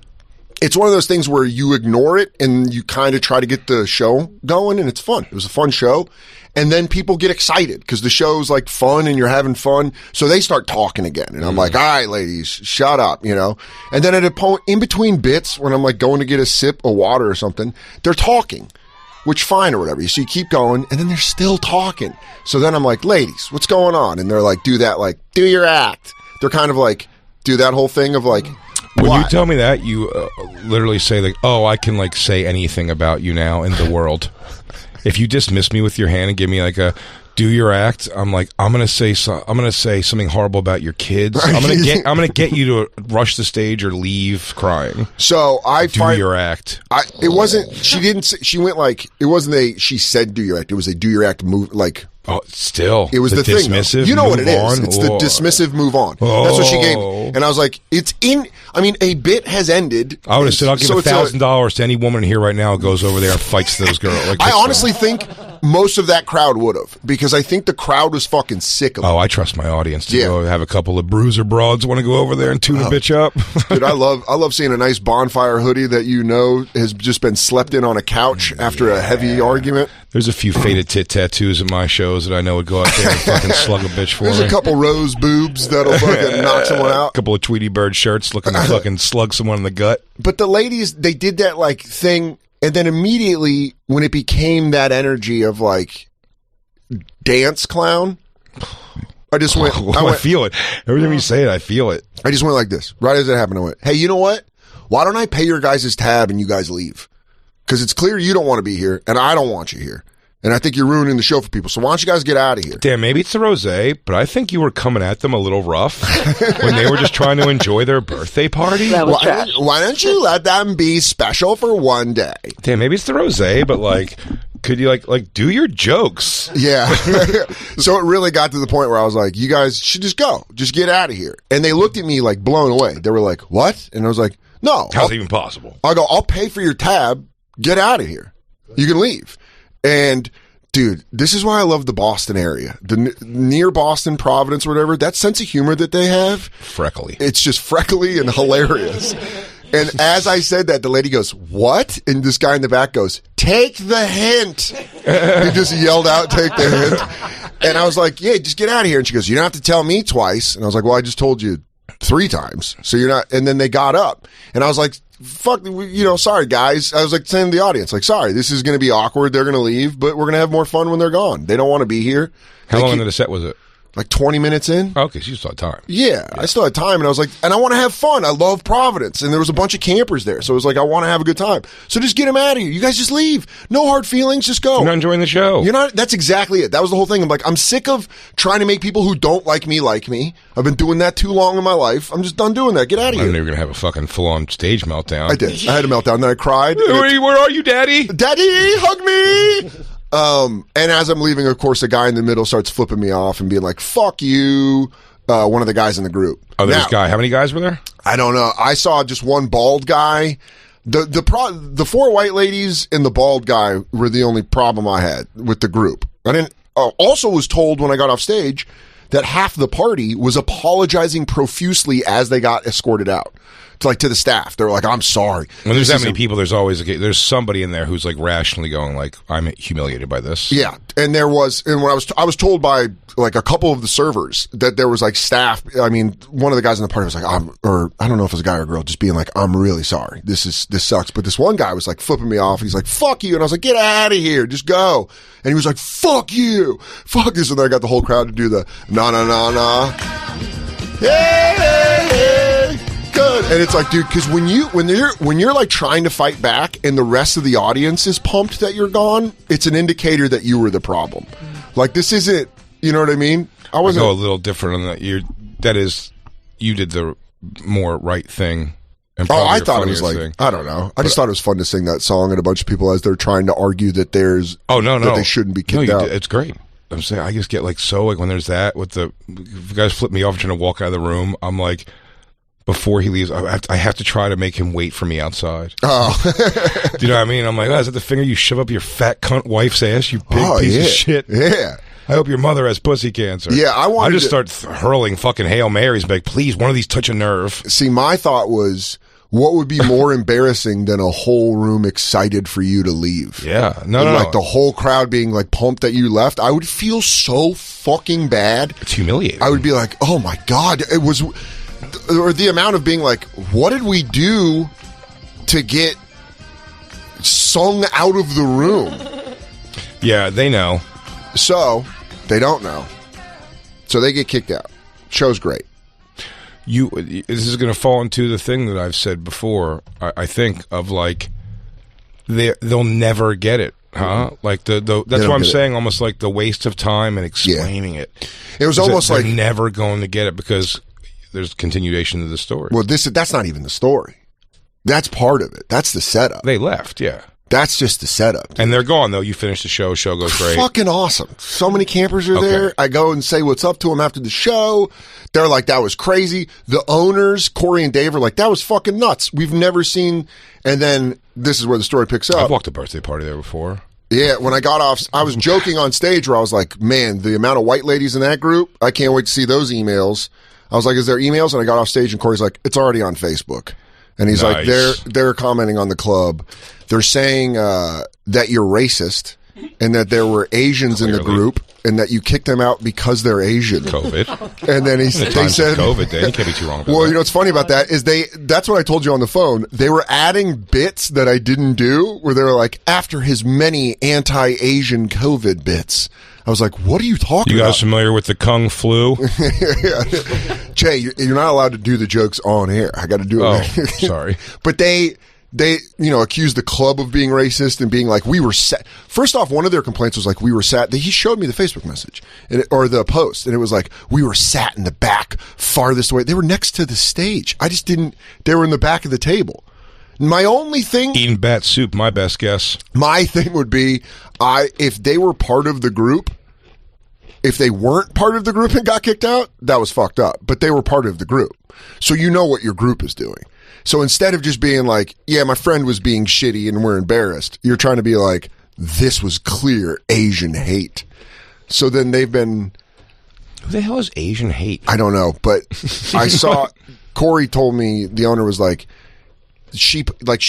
B: It's one of those things where you ignore it and you kind of try to get the show going, and it's fun. It was a fun show. And then people get excited because the show's like fun and you're having fun. So they start talking again. And I'm like, all right, ladies, shut up, you know. And then at a point in between bits, when I'm like going to get a sip of water or something, they're talking, which fine or whatever. So you keep going, and then they're still talking. So then I'm like, ladies, what's going on? And they're like, do your act. They're kind of like, do that whole thing of like,
C: when
B: what?
C: you tell me that, you literally say like, oh, I can like say anything about you now in the world. If you dismiss me with your hand and give me like a do your act, I'm like, I'm gonna say something horrible about your kids. I'm gonna get you to rush the stage or leave crying.
B: So
C: do your act.
B: It wasn't. She didn't. She went like it wasn't a. She said do your act. It was a do your act move like.
C: Oh, still.
B: It was the thing.
C: Dismissive.
B: You know what it is.
C: On?
B: It's the dismissive move on. That's what she gave me. And I was like, a bit has ended.
C: I would have said, I'll give $1,000 to any woman here right now who goes over there and fights those girls. Like,
B: I honestly think most of that crowd would have, because I think the crowd was fucking sick of it.
C: Oh, I trust my audience to go have a couple of bruiser broads want to go over there and tune a bitch up.
B: Dude, I love seeing a nice Bonfire hoodie that has just been slept in on a couch after a heavy argument.
C: There's a few faded tit tattoos in my shows that I know would go out there and fucking slug a bitch for
B: There's
C: me.
B: a couple rose boobs that'll fucking knock someone out.
C: A couple of Tweety Bird shirts looking to fucking slug someone in the gut.
B: But the ladies, they did that like thing, and then immediately when it became that energy of like dance clown, I just went.
C: I feel it. Every time you say it, I feel it.
B: I just went like this. Right as it happened, I went, hey, you know what? Why don't I pay your guys' tab and you guys leave? Because it's clear you don't want to be here, and I don't want you here. And I think you're ruining the show for people. So why don't you guys get out of here?
C: Damn, maybe it's the rosé, but I think you were coming at them a little rough when they were just trying to enjoy their birthday party.
B: Why don't you let them be special for one day?
C: Damn, maybe it's the rosé, but like, could you like do your jokes?
B: Yeah. So it really got to the point where I was like, you guys should just go. Just get out of here. And they looked at me like blown away. They were like, what? And I was like, no.
C: How's it even possible?
B: I go, I'll pay for your tab. Get out of here. You can leave. And dude, this is why I love the Boston area, the near Boston, Providence, or whatever. That sense of humor that they have,
C: freckly.
B: It's just freckly and hilarious. And as I said that, the lady goes, "What?" And this guy in the back goes, "Take the hint." He just yelled out, "Take the hint." And I was like, yeah, just get out of here. And she goes, you don't have to tell me twice. And I was like, well, I just told you 3 times. So you're not. And then they got up. And I was like, fuck, sorry, guys. I was like saying to the audience, like, sorry, this is going to be awkward. They're going to leave, but we're going to have more fun when they're gone. They don't want to be here.
C: How long into the set was it?
B: Like 20 minutes in.
C: Okay, so you still had time.
B: Yeah, I still had time, and I was like, and I want to have fun. I love Providence, and there was a bunch of campers there, so it was like, I want to have a good time. So just get them out of here. You guys just leave. No hard feelings. Just go.
C: You're not enjoying the show.
B: You're not. That's exactly it. That was the whole thing. I'm like, I'm sick of trying to make people who don't like me like me. I've been doing that too long in my life. I'm just done doing that. Get out of
C: I
B: here.
C: knew you were gonna have a fucking full-on stage meltdown.
B: I did. I had a meltdown. Then I cried.
C: Where are you, Daddy?
B: Daddy, hug me. And as I'm leaving, of course, a guy in the middle starts flipping me off and being like, fuck you. One of the guys in the group.
C: Oh, there's a guy. How many guys were there?
B: I don't know. I saw just one bald guy. The 4 white ladies and the bald guy were the only problem I had with the group. I didn't. Also was told when I got off stage that half the party was apologizing profusely as they got escorted out. To the staff, they were like, "I'm sorry."
C: When there's that many people, there's somebody in there who's like rationally going like, "I'm humiliated by this."
B: Yeah, and when I was told by like a couple of the servers that there was like staff. I mean, one of the guys in the party was like, I don't know if it was a guy or a girl, just being like, "I'm really sorry. This sucks." But this one guy was like flipping me off. He's like, "Fuck you," and I was like, "Get out of here, just go." And he was like, "Fuck you, fuck this," and then I got the whole crowd to do the na na na na. Hey. Good. And it's like, dude, because when you're like trying to fight back and the rest of the audience is pumped that you're gone, it's an indicator that you were the problem. Like, this isn't, you know what I mean? I
C: go a little different on that. That is, you did the more right thing. And
B: I thought it was like,
C: thing.
B: I don't know. I just thought it was fun to sing that song and a bunch of people as they're trying to argue that there's that they shouldn't be kicked out.
C: It's great. I'm saying, I just get like so like when there's that with the guys flip me off trying to walk out of the room. I'm like, before he leaves, I have to try to make him wait for me outside.
B: Oh.
C: Do you know what I mean? I'm like, is that the finger you shove up your fat cunt wife's ass, you big piece of shit?
B: Yeah.
C: I hope your mother has pussy cancer.
B: Yeah, I
C: just start hurling fucking Hail Marys, like, please, one of these touch a nerve.
B: See, my thought was, what would be more embarrassing than a whole room excited for you to leave?
C: Yeah.
B: Like the whole crowd being like pumped that you left. I would feel so fucking bad.
C: It's humiliating.
B: I would be like, oh my God, it was... Or the amount of being like, what did we do to get sung out of the room?
C: Yeah, they know.
B: So, they don't know. So they get kicked out. Show's great.
C: This is going to fall into the thing that I've said before, I think, of like, they'll never get it. Huh? Like that's what I'm saying. Almost like the waste of time and explaining it.
B: It was almost like
C: they're never going to get it because there's continuation of the story.
B: Well, that's not even the story. That's part of it. That's the setup.
C: They left, yeah.
B: That's just the setup.
C: And they're gone, though. You finish the show. Show goes great.
B: Fucking awesome. So many campers are there. I go and say what's up to them after the show. They're like, that was crazy. The owners, Corey and Dave, are like, that was fucking nuts. We've never seen... And then this is where the story picks up.
C: I've walked a birthday party there before.
B: Yeah, when I got off, I was joking on stage where I was like, man, the amount of white ladies in that group, I can't wait to see those emails. I was like, is there emails? And I got off stage and Corey's like, it's already on Facebook. And he's like, they're commenting on the club. They're saying that you're racist and that there were Asians in the group and that you kicked them out because they're Asian.
C: COVID.
B: And then they said
C: COVID day. You can't be too wrong about
B: well,
C: that.
B: You know what's funny about that is that's what I told you on the phone. They were adding bits that I didn't do where they were like, after his many anti-Asian COVID bits. I was like, what are you talking about?
C: You guys familiar with the Kung flu?
B: Jay, you're not allowed to do the jokes on air. I got to do it.
C: Oh, sorry.
B: But they accused the club of being racist and being like, we were sat. First off, one of their complaints was like, we were sat. He showed me the Facebook message or the post, and it was like, we were sat in the back, farthest away. They were next to the stage. I just didn't. They were in the back of the table. My only thing,
C: eating bat soup, my best guess.
B: My thing would be, if they were part of the group. If they weren't part of the group and got kicked out, that was fucked up. But they were part of the group. So you know what your group is doing. So instead of just being like, yeah, my friend was being shitty and we're embarrassed, you're trying to be like, this was clear Asian hate. So then they've been...
C: Who the hell is Asian hate?
B: I don't know. But I saw... Corey told me, the owner was like, she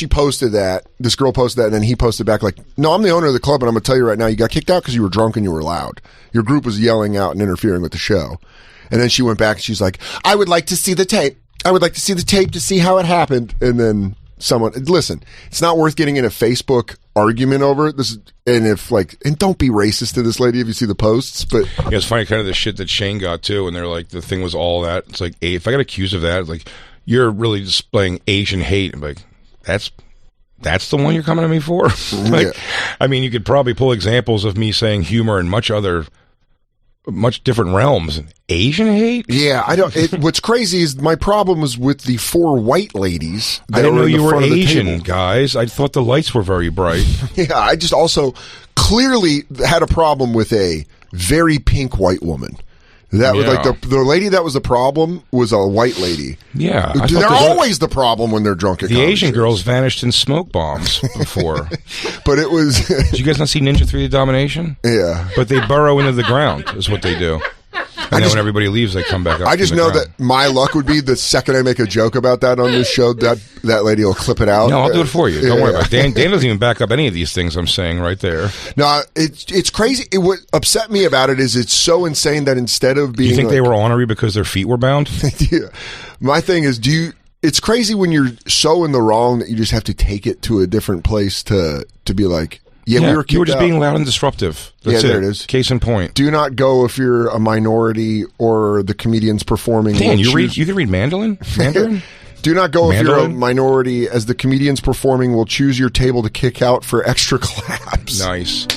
B: posted that, this girl posted that, and then he posted back like, no, I'm the owner of the club, and I'm gonna tell you right now, you got kicked out because you were drunk and you were loud. Your group was yelling out and interfering with the show. And then she went back and she's like, I would like to see the tape. I would like to see the tape to see how it happened. And then someone, listen, it's not worth getting in a Facebook argument over it. And don't be racist to this lady if you see the posts, but
C: yeah, it's funny kind of the shit that Shane got too, and they're like, the thing was all that. It's like, hey, if I got accused of that, it's like, you're really displaying Asian hate. I'm like, that's the one you're coming at me for? Like, yeah. I mean, you could probably pull examples of me saying humor in much different realms. Asian hate?
B: Yeah, I don't. What's crazy is my problem was with the 4 white ladies.
C: I didn't know you were Asian, guys. I thought the lights were very bright.
B: Yeah, I just also clearly had a problem with a very pink white woman. That was like the lady that was the problem was a white lady.
C: Yeah.
B: They're always the problem when they're drunk at
C: the Asian
B: shows.
C: Girls vanished in smoke bombs before.
B: But it was...
C: Did you guys not see Ninja 3 The Domination?
B: Yeah.
C: But they burrow into the ground is what they do. And then when everybody leaves, they come back up.
B: I just know that my luck would be the second I make a joke about that on this show, that lady will clip it out.
C: No, I'll do it for you. Don't worry about it. Dan doesn't even back up any of these things I'm saying right there.
B: No, it's crazy. What upset me about it is it's so insane that instead of being...
C: You think they were ornery because their feet were bound?
B: Yeah. My thing is, it's crazy when you're so in the wrong that you just have to take it to a different place to be like... Yeah, we were kicked
C: you were just
B: out.
C: Being loud and disruptive. That's
B: there it is.
C: Case in point.
B: Do not go if you're a minority or the comedians performing.
C: Dan, you can read Mandarin?
B: Do not go if you're a
C: Mandarin?
B: minority, as the comedians performing will choose your table to kick out for extra claps.
C: Nice.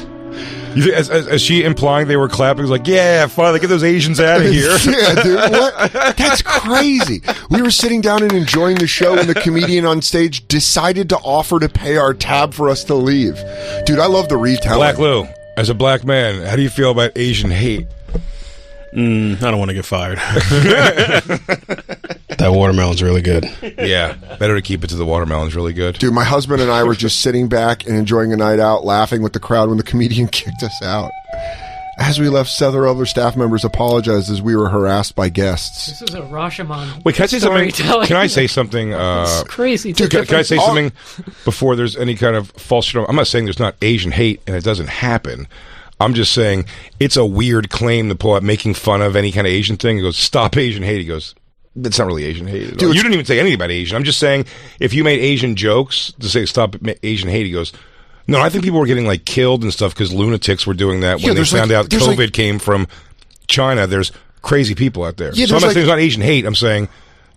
C: You think, as she implying they were clapping, was like, yeah, finally get those Asians out of here.
B: Yeah, dude, what? That's crazy. We were sitting down and enjoying the show, and the comedian on stage decided to offer to pay our tab for us to leave. Dude, I love the retelling.
C: Black Lou, as a black man, how do you feel about Asian hate?
H: I don't want to get fired.
I: That watermelon's really good.
C: Yeah, better to keep it to the watermelon's really good.
B: Dude, my husband and I were just sitting back and enjoying a night out, laughing with the crowd when the comedian kicked us out. As we left, several other staff members apologized as we were harassed by guests.
D: This is a Rashomon.
C: Wait, can I say something? Can I say something?
D: It's crazy.
C: Dude, can I say something before there's any kind of false... I'm not saying there's not Asian hate and it doesn't happen. I'm just saying it's a weird claim to pull out making fun of any kind of Asian thing. He goes, stop Asian hate. He goes, that's not really Asian hate. Dude, you didn't even say anything about Asian. I'm just saying if you made Asian jokes to say stop Asian hate, he goes, no, I think people were getting like killed and stuff because lunatics were doing that when they found out COVID came from China. There's crazy people out there. So I'm not saying it's not Asian hate. I'm saying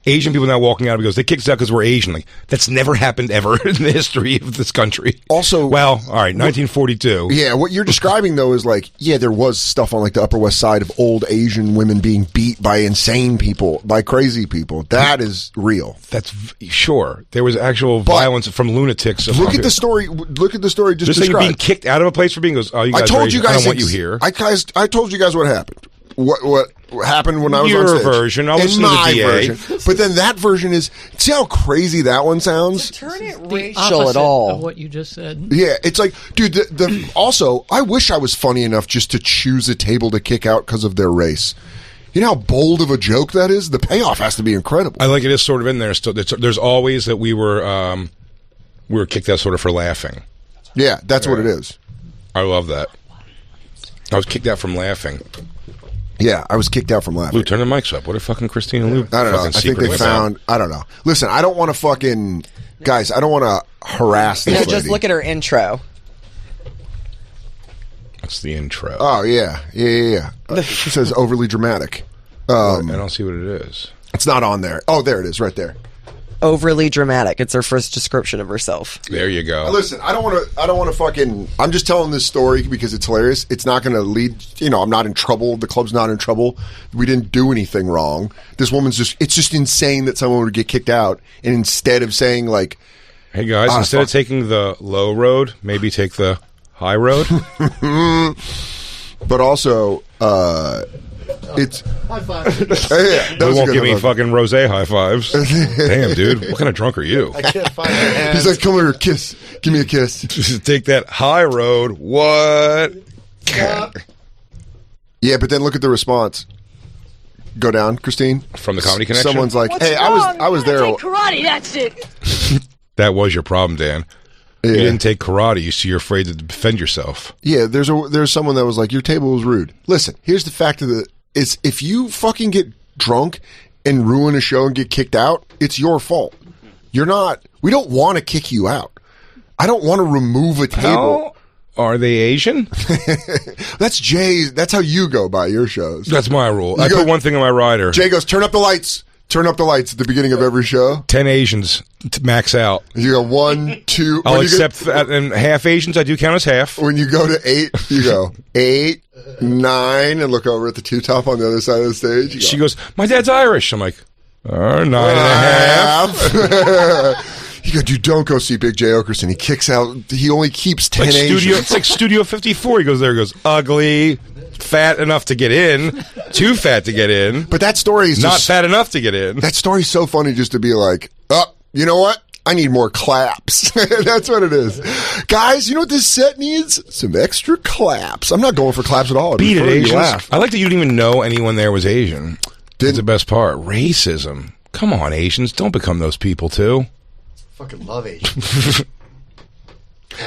C: Asian people now walking out because they kicked us out because we're Asian. Like, that's never happened ever in the history of this country.
B: Also,
C: well, all right, 1942.
B: Yeah, what you're describing though is like, yeah, there was stuff on like the Upper West Side of old Asian women being beat by insane people, by crazy people. That is real.
C: That's sure. There was actual violence from lunatics.
B: Look at the story. Look at the story. Just
C: described. Being kicked out of a place for being goes. Oh, you guys I don't want you here.
B: I told you guys what happened. What happened when I was on stage.
C: Your version. I'll listen to the DA.
B: Version. But then that version is, see how crazy that one sounds?
F: To turn it racial at all.
D: Of what you just said.
B: Yeah, it's like, dude, also, I wish I was funny enough just to choose a table to kick out because of their race. You know how bold of a joke that is? The payoff has to be incredible.
C: I like it is sort of in there still. There's always that we were kicked out sort of for laughing.
B: Yeah, that's what it is.
C: I love that. I was kicked out from laughing.
B: Yeah, I was kicked out from laughing.
C: Lou, turn the mics up. What if fucking Christina and Lou?
B: I don't know. I think they found... I don't know. Listen, I don't want to fucking... Guys, I don't want to harass this lady.
F: Just look at her intro.
C: That's the intro.
B: Oh, yeah. Yeah. It says overly dramatic.
C: I don't see what it is.
B: It's not on there. Oh, there it is, right there.
F: Overly dramatic. It's her first description of herself.
C: There you go.
B: Listen, I don't want to fucking... I'm just telling this story because it's hilarious. It's not going to lead... I'm not in trouble. The club's not in trouble. We didn't do anything wrong. This woman's just... It's just insane that someone would get kicked out, and instead of saying, like...
C: Hey, guys, instead of taking the low road, maybe take the high road?
B: But also... It's
G: high five.
B: Yeah,
C: they won't give me fucking rosé high fives. Damn, dude, what kind of drunk are you?
G: I can't find my hands.
B: He's like, come here, kiss. Give me a kiss.
C: Just take that high road. What?
B: Yeah, but then look at the response. Go down, Christine.
C: From the Comedy Connection.
B: Someone's like,
J: What's
B: "Hey,
J: wrong?
B: I was there."
J: Take karate. That's it.
C: That was your problem, Dan.
B: Yeah.
C: You didn't take karate, so you're afraid to defend yourself.
B: Yeah, there's someone that was like, your table was rude. Listen, here's the fact of it is, if you fucking get drunk and ruin a show and get kicked out, it's your fault. We don't want to kick you out. I don't want to remove a table.
C: Are they Asian?
B: That's Jay's. That's how you go by your shows.
C: That's my rule. I put one thing on my rider.
B: Jay goes, turn up the lights. Turn up the lights at the beginning of every show.
C: 10 Asians to max out.
B: You go 1, 2.
C: I'll accept that. And half Asians, I do count as half.
B: When you go to 8, you go 8, 9, and look over at the two-top on the other side of the stage.
C: She goes, my dad's Irish. I'm like, 9.5.
B: You go, dude, don't go see Big J Okerson. He kicks out. He only keeps 10 Asians.
C: It's like Studio 54. He goes there. He goes, ugly, fat enough to get in, too fat to get in.
B: But that story is
C: not fat enough to get in.
B: That story's so funny just to be like, oh, you know what? I need more claps. That's what it is. Guys, you know what this set needs? Some extra claps. I'm not going for claps at all.
C: Beat it, Asians. I like that you didn't even know anyone there was Asian. That's the best part. Racism. Come on, Asians. Don't become those people, too.
G: Fucking love Asians.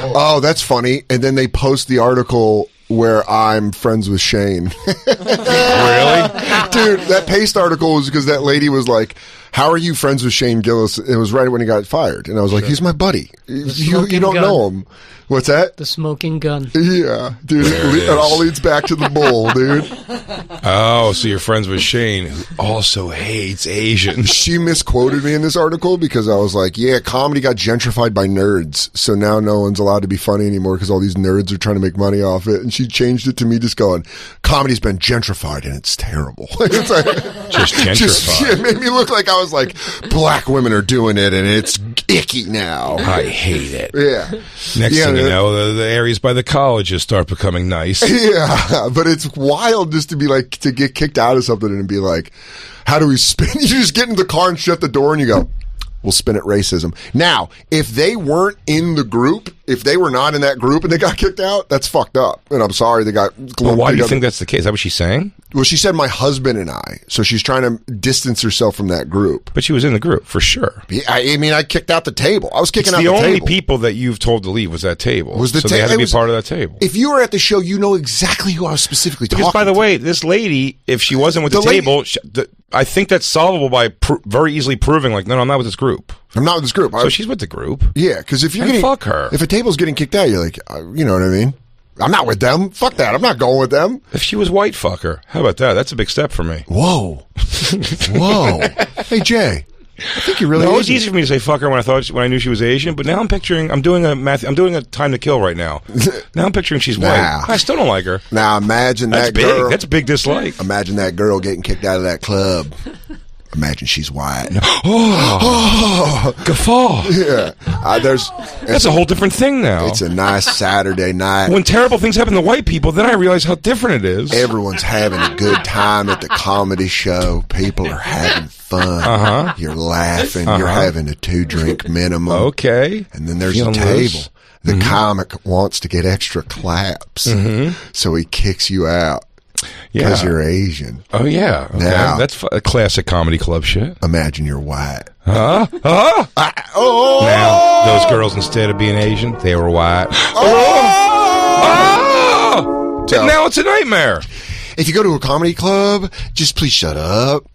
B: Oh, that's funny. And then they post the article where I'm friends with Shane.
C: Really?
B: Dude, that Paste article was because that lady was like, how are you friends with Shane Gillis? It was right when he got fired. And I was like, he's my buddy. You don't know him. What's that?
D: The smoking gun.
B: Yeah, dude. It all leads back to the bull, dude.
C: Oh, so you're friends with Shane, who also hates Asians.
B: She misquoted me in this article because I was like, yeah, comedy got gentrified by nerds. So now no one's allowed to be funny anymore because all these nerds are trying to make money off it. And she changed it to me just going, comedy's been gentrified and it's terrible. It's like,
C: just gentrified.
B: It made me look like I was like, black women are doing it and it's icky now.
C: I hate it.
B: Yeah.
C: Next thing you know, the areas by the colleges start becoming nice.
B: Yeah, but it's wild just to be like, to get kicked out of something and be like, how do we spin? You just get in the car and shut the door and you go, we'll spin it racism. Now, if they weren't in the group, if they were not in that group and they got kicked out, that's fucked up. And I'm sorry they got...
C: Well, why do you think that's the case? Is that what she's saying?
B: Well, she said my husband and I. So she's trying to distance herself from that group.
C: But she was in the group, for sure.
B: I mean, I kicked out the table. I was kicking out the
C: table. The only
B: table.
C: people that you've told to leave was that table.
B: So
C: they had to be part of that table.
B: If you were at the show, you know exactly who I was specifically talking to.
C: Because, by the way, this lady, if she wasn't with the table, I think that's solvable by very easily proving, like, no, I'm not with this group.
B: I'm not with this group.
C: So she's with the group.
B: Yeah, because if you're
C: fuck her.
B: If a table's getting kicked out, you're like, you know what I mean? I'm not with them. Fuck that. I'm not going with them.
C: If she was white, fuck her. How about that? That's a big step for me.
B: Whoa. Whoa. Hey, Jay. I think you really.
C: No, it was easy for me to say fuck her when I knew she was Asian, but now I'm picturing I'm doing a Time to Kill right now. Now I'm picturing she's white. I still don't like her.
B: Now imagine
C: that's
B: that
C: big.
B: girl.
C: That's a big dislike.
B: Imagine that girl getting kicked out of that club. Imagine she's white.
C: Guffaw.
B: Yeah.
C: That's a whole different thing now.
B: It's a nice Saturday night.
C: When terrible things happen to white people, then I realize how different it is.
B: Everyone's having a good time at the comedy show. People are having fun. You're laughing. You're having a 2-drink minimum.
C: Okay.
B: And then there's a table. The comic wants to get extra claps. So he kicks you out. Because you're Asian.
C: Oh, yeah. Okay.
B: Now,
C: that's a classic comedy club shit.
B: Imagine you're white.
C: Now, those girls, instead of being Asian, they were white. Now it's a nightmare.
B: If you go to a comedy club, just please shut up.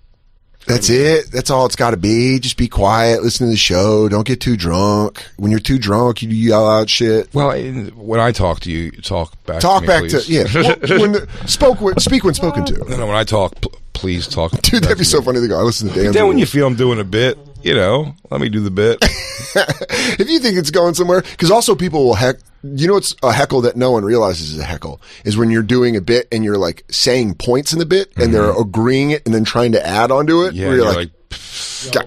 B: That's it. That's all it's got to be. Just be quiet. Listen to the show. Don't get too drunk. When you're too drunk, you yell out shit.
C: Well, when I talk to you, talk back.
B: Talk
C: to me,
B: back
C: please.
B: to speak when spoken to.
C: No, when I talk, please talk.
B: Dude, that'd be so funny to go. I listen to Dan.
C: Then when you feel I'm doing a bit, let me do the bit.
B: If you think it's going somewhere, because also people will it's a heckle that no one realizes is a heckle is when you're doing a bit and you're like saying points in the bit and they're agreeing it and then trying to add onto it.
C: Yeah,
B: where
C: you're like
G: my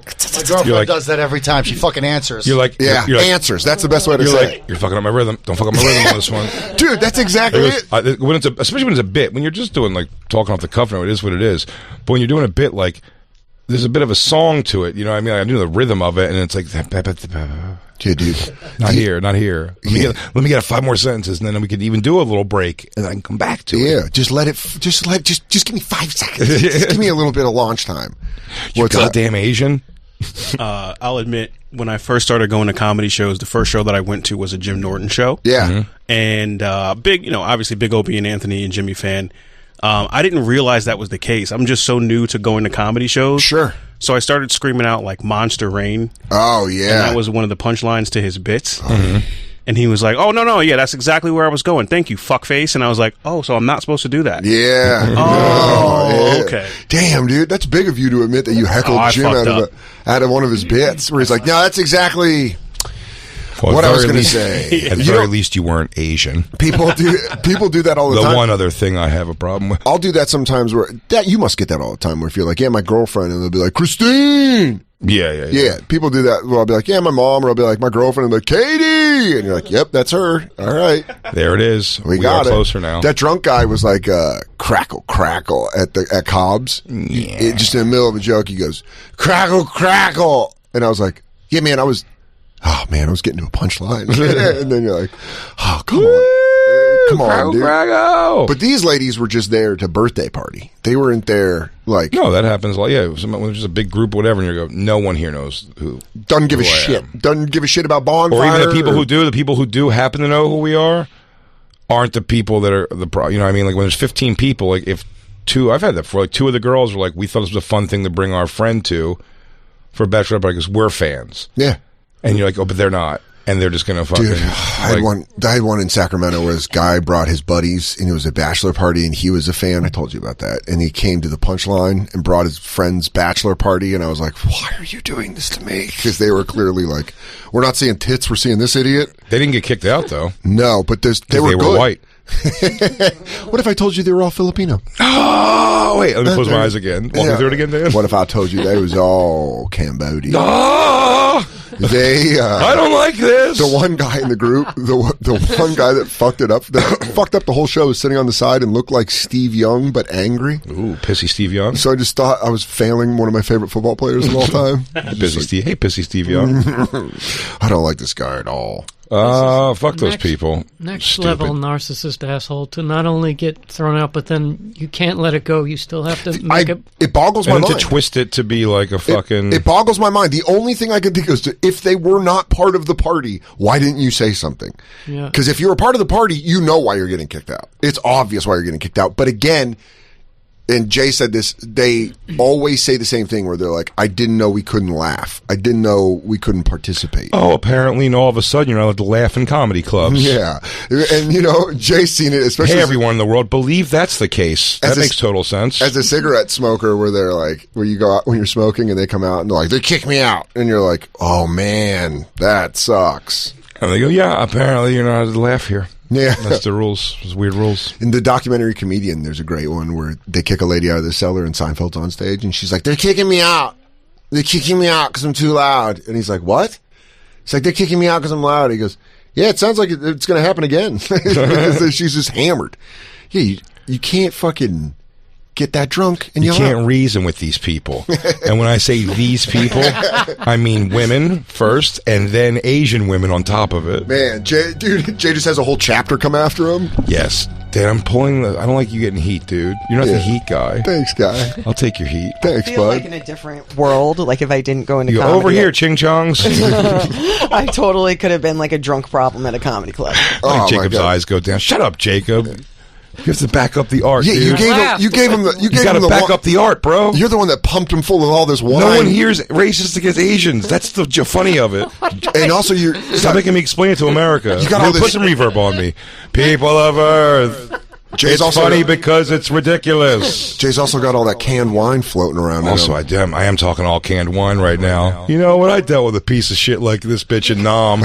G: girlfriend does that every time. She fucking answers.
C: You're like,
B: answers. That's the best way to say it.
C: You're fucking up my rhythm. Don't fuck up my rhythm on this one.
B: Dude, that's exactly it.
C: Especially when it's a bit. When you're just doing like talking off the cuff, it is what it is. But when you're doing a bit, like there's a bit of a song to it. You know what I mean? I do the rhythm of it, and it's like,
B: yeah, dude.
C: Not here. Let me get 5 more sentences, and then we could even do a little break, and I can come back to it.
B: Yeah, just give me 5 seconds. Just give me a little bit of launch time.
C: You goddamn Asian.
H: I'll admit, when I first started going to comedy shows, the first show that I went to was a Jim Norton show.
B: Yeah.
H: And big, obviously big Opie and Anthony and Jimmy fan. I didn't realize that was the case. I'm just so new to going to comedy shows.
B: Sure.
H: So I started screaming out like Monster Rain.
B: Oh, yeah.
H: And that was one of the punchlines to his bits. And he was like, oh, no, yeah, that's exactly where I was going. Thank you, fuckface. And I was like, oh, so I'm not supposed to do that.
B: Yeah.
H: Oh, okay.
B: Damn, dude. That's big of you to admit that you heckled Jim out of one of his bits where he's like, no, that's exactly what I was going to say.
C: At the very least, you weren't Asian.
B: People do that all the time.
C: The one other thing I have a problem with.
B: I'll do that sometimes where you must get that all the time where if you're like, yeah, my girlfriend, and they'll be like, Christine. Yeah. People do that. Well, I'll be like, yeah, my mom, or I'll be like, my girlfriend, and like, Katie, and you're like, yep, that's her. All right,
C: there it is.
B: We got
C: are closer now.
B: That drunk guy was like, crackle at Cobb's.
C: Yeah.
B: Just in the middle of a joke, he goes, crackle, and I was like, yeah, man, I was getting to a punchline, and then you're like, oh, come on. Come on, dude. But these ladies were just there to birthday party. They weren't there like...
C: No, that happens. Like, yeah, when there's just a big group or whatever, and you go, no one here knows who.
B: Doesn't give a shit. Doesn't give a shit about Bonfire.
C: Or even the people who do happen to know who we are aren't the people that are the problem. You know what I mean? Like when there's 15 people, like if I've had that before, like two of the girls were like, we thought this was a fun thing to bring our friend to for a bachelor party because we're fans.
B: Yeah.
C: And you're like, oh, but they're not. And they're just going to fucking... Dude,
B: I had one in Sacramento where this guy brought his buddies, and it was a bachelor party, and he was a fan. I told you about that. And he came to the punchline and brought his friend's bachelor party, and I was like, why are you doing this to me? Because they were clearly like, we're not seeing tits, we're seeing this idiot.
C: They didn't get kicked out, though.
B: No, but they were
C: white.
B: What if I told you they were all Filipino?
C: Oh, wait, let me close my eyes again. Walk me through it again, Dan.
B: What if I told you they was all Cambodian?
C: Oh! I don't like this.
B: The one guy in the group, the one guy that fucked up the whole show was sitting on the side and looked like Steve Young, but angry.
C: Ooh, pissy Steve Young.
B: So I just thought I was failing one of my favorite football players of all time.
C: Pissy Steve Young.
B: I don't like this guy at all.
C: Fuck those people.
D: Next
C: Stupid.
D: level narcissist asshole to not only get thrown out, but then you can't let it go. You still have to make it.
B: It boggles my mind.
C: To twist it to be like a fucking...
B: It boggles my mind. The only thing I could think is if they were not part of the party, why didn't you say something?
D: Yeah.
B: Because if you're a part of the party, you know why you're getting kicked out. It's obvious why you're getting kicked out. But again... And Jay said this, they always say the same thing where they're like, I didn't know we couldn't laugh. I didn't know we couldn't participate.
C: Oh, apparently, and all of a sudden you're not allowed to laugh in comedy clubs.
B: Yeah. And, Jay's seen it, especially...
C: Hey, everyone in the world, believe that's the case. That makes total sense.
B: As a cigarette smoker, where they're like, where you go out when you're smoking and they come out and they're like, they kick me out. And you're like, oh, man, that sucks.
C: And they go, yeah, apparently you're not allowed to laugh here.
B: Yeah.
C: That's the rules. Those weird rules.
B: In the documentary Comedian, there's a great one where they kick a lady out of the cellar and Seinfeld's on stage and she's like, they're kicking me out. They're kicking me out because I'm too loud. And he's like, what? It's like, they're kicking me out because I'm loud. He goes, yeah, it sounds like it's going to happen again. Because she's just hammered. Yeah, you can't fucking get that drunk and
C: you can't reason with these people. And when I say these people, I mean women first and then Asian women on top of it.
B: Man, Jay just has a whole chapter come after him.
C: Yes. Dan, I don't like you getting heat, dude. You're not the heat guy.
B: Thanks, guy.
C: I'll take your heat.
B: Thanks,
F: I feel
B: bud.
F: like in a different world, like if I didn't go into
C: comedy. Over here, Ching Chongs.
F: I totally could have been like a drunk problem at a comedy club.
C: Like Jacob's eyes go down. Shut up, Jacob. You have to back up the art. Yeah,
B: dude. You gave him the. You
C: got to back up the art, bro.
B: You're the one that pumped him full of all this wine.
C: No one hears racist against Asians. That's the funny of it.
B: And also,
C: stop making me explain it to America.
B: You got all this.
C: Put some reverb on me. People of Earth. It's funny because it's ridiculous.
B: Jay's also got all that canned wine floating around.
C: Also, I am talking all canned wine right now. You know what? I dealt with a piece of shit like this bitch in Nam.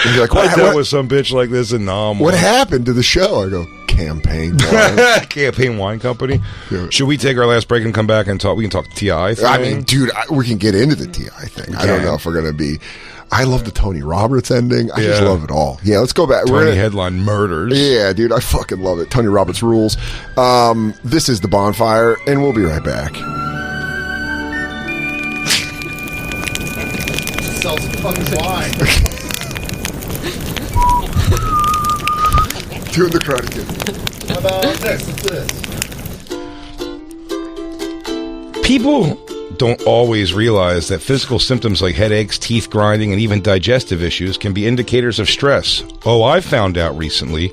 B: And you're like,
C: I dealt with some bitch like this in Nam.
B: What happened to the show? I go, Campaign Wine.
C: Campaign Wine Company. Yeah. Should we take our last break and come back and talk? We can talk TI thing.
B: I mean, dude, we can get into the TI thing. I don't know if we're going to be... I love the Tony Roberts ending. I just love it all. Yeah, let's go back.
C: Tony headline murders.
B: Yeah, dude, I fucking love it. Tony Roberts rules. This is The Bonfire, and we'll be right back.
G: Sell some fucking wine.
B: Doing the karate kid.
G: How about next? What's this?
C: People don't always realize that physical symptoms like headaches, teeth grinding, and even digestive issues can be indicators of stress. Oh, I found out recently.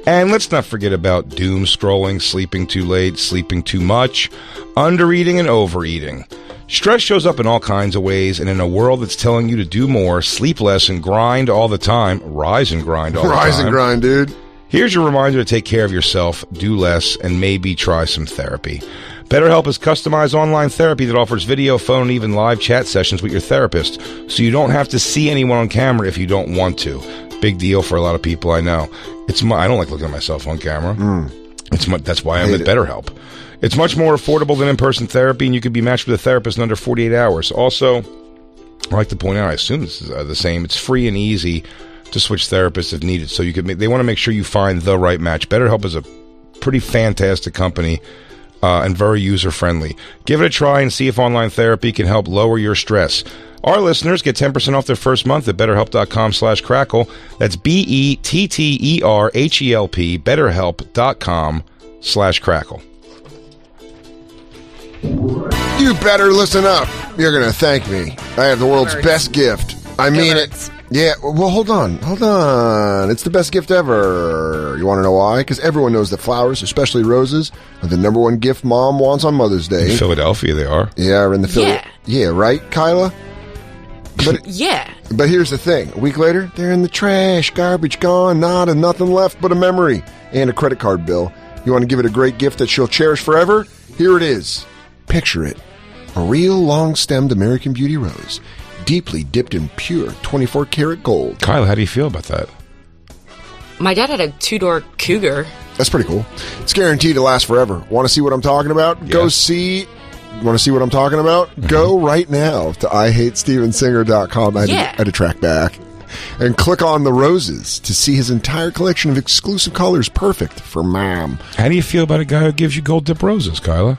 C: And let's not forget about doom scrolling, sleeping too late, sleeping too much, undereating, and overeating. Stress shows up in all kinds of ways, and in a world that's telling you to do more, sleep less, and grind all the time, rise and grind all the time.
B: Rise and grind, dude.
C: Here's your reminder to take care of yourself, do less, and maybe try some therapy. BetterHelp is customized online therapy that offers video, phone, and even live chat sessions with your therapist, so you don't have to see anyone on camera if you don't want to. Big deal for a lot of people, I know. I don't like looking at myself on camera. That's why I'm at BetterHelp. It's much more affordable than in-person therapy, and you can be matched with a therapist in under 48 hours. Also, I'd like to point out, I assume this is the same. It's free and easy to switch therapists if needed. So they want to make sure you find the right match. BetterHelp is a pretty fantastic company and very user-friendly. Give it a try and see if online therapy can help lower your stress. Our listeners get 10% off their first month at BetterHelp.com/crackle. That's BetterHelp, BetterHelp.com/crackle.
B: You better listen up. You're going to thank me. I have the world's best gift. I mean it. Yeah, well, hold on. It's the best gift ever. You want to know why? Because everyone knows that flowers, especially roses, are the number one gift mom wants on Mother's Day.
C: In Philadelphia, they are.
B: Yeah, in the
J: Yeah.
B: Yeah, right, Kyla? But
J: Yeah.
B: But here's the thing. A week later, they're in the trash, garbage gone, nothing left but a memory and a credit card bill. You want to give it a great gift that she'll cherish forever? Here it is. Picture it. A real long-stemmed American Beauty rose, deeply dipped in pure 24-karat gold.
C: Kyle, how do you feel about that?
J: My dad had a 2-door Cougar.
B: That's pretty cool. It's guaranteed to last forever. Want to see what I'm talking about?
C: Yeah.
B: Go see... Want to see what I'm talking about? Mm-hmm. Go right now to IHateStevenSinger.com. I had to track back. And click on the roses to see his entire collection of exclusive colors perfect for mom.
C: How do you feel about a guy who gives you gold dip roses, Kyla?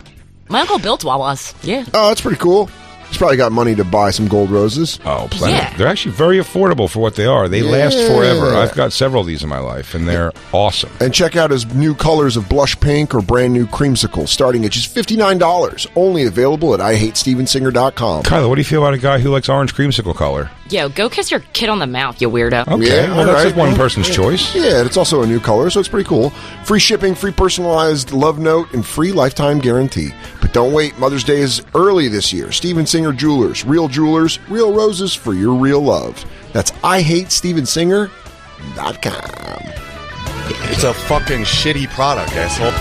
J: My uncle built Wawas. Yeah.
B: Oh, that's pretty cool. He's probably got money to buy some gold roses.
C: Oh, plenty.
J: Yeah.
C: They're actually very affordable for what they are. They last forever. I've got several of these in my life, and they're awesome.
B: And check out his new colors of blush pink or brand new creamsicle, starting at just $59. Only available at IHateStevenSinger.com.
C: Kyla, what do you feel about a guy who likes orange creamsicle color?
J: Yo, go kiss your kid on the mouth, you weirdo.
C: Okay,
B: Yeah,
C: well, that's
B: right.
C: just one person's choice.
B: Yeah, it's also a new color, so it's pretty cool. Free shipping, free personalized love note, and free lifetime guarantee. But don't wait, Mother's Day is early this year. Steven Singer Jewelers, real jewelers, real roses for your real love. That's IHateStevenSinger.com.
G: It's a fucking shitty product, asshole.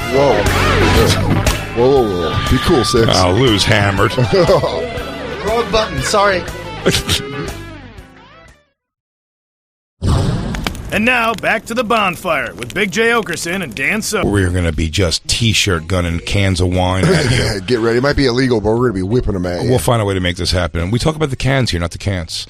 B: Whoa. Be cool, Six.
C: I'll lose hammered.
G: Wrong button, sorry.
A: And now, back to the bonfire with Big J. Okerson and Dan So.
C: We're going to be just T-shirt gunning cans of wine at you.
B: Get ready. It might be illegal, but we're going to be whipping them at you.
C: We'll find a way to make this happen. And we talk about the cans here, not the cans.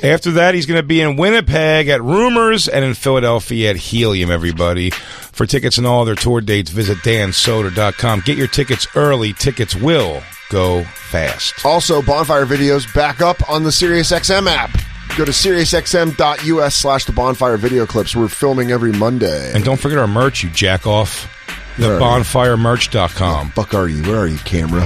C: After that, he's going to be in Winnipeg at Rumors and in Philadelphia at Helium, everybody. For tickets and all their tour dates, visit dansoder.com. Get your tickets early. Tickets will go fast.
B: Also, Bonfire videos back up on the SiriusXM app. Go to SiriusXM.us/the Bonfire video clips. We're filming every Monday.
C: And don't forget our merch, you jack off. TheBonfireMerch.com.
B: Fuck are you? Where are you, camera?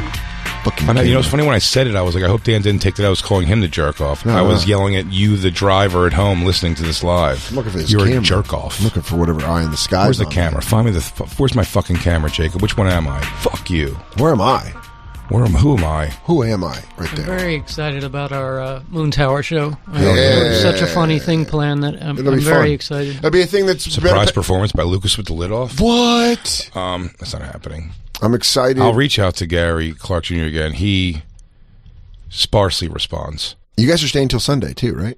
B: Fucking
C: You know,
B: camera.
C: it's funny when I said it, I was like, I hope Dan didn't take that I was calling him the jerk off.
B: No,
C: I was
B: no.
C: yelling at you, the driver at home, listening to this live.
B: I'm looking for this
C: You're
B: camera.
C: a jerk off.
B: I'm looking for whatever eye in the sky.
C: Where's the camera? Find me where's my fucking camera, Jacob? Which one am I? Fuck you.
B: Where am I?
C: Who am I?
B: Who am I? Right
D: I'm
B: there.
D: very excited about our Moon Tower show. I
B: Yeah.
D: have such a funny thing planned that I'm
B: It'll be
D: very
B: fun.
D: excited.
B: It'll be a thing that's
C: Surprise performance by Lucas with the lid off?
B: What?
C: That's not happening.
B: I'm excited.
C: I'll reach out to Gary Clark Jr. again. He sparsely responds.
B: You guys are staying till Sunday too, right?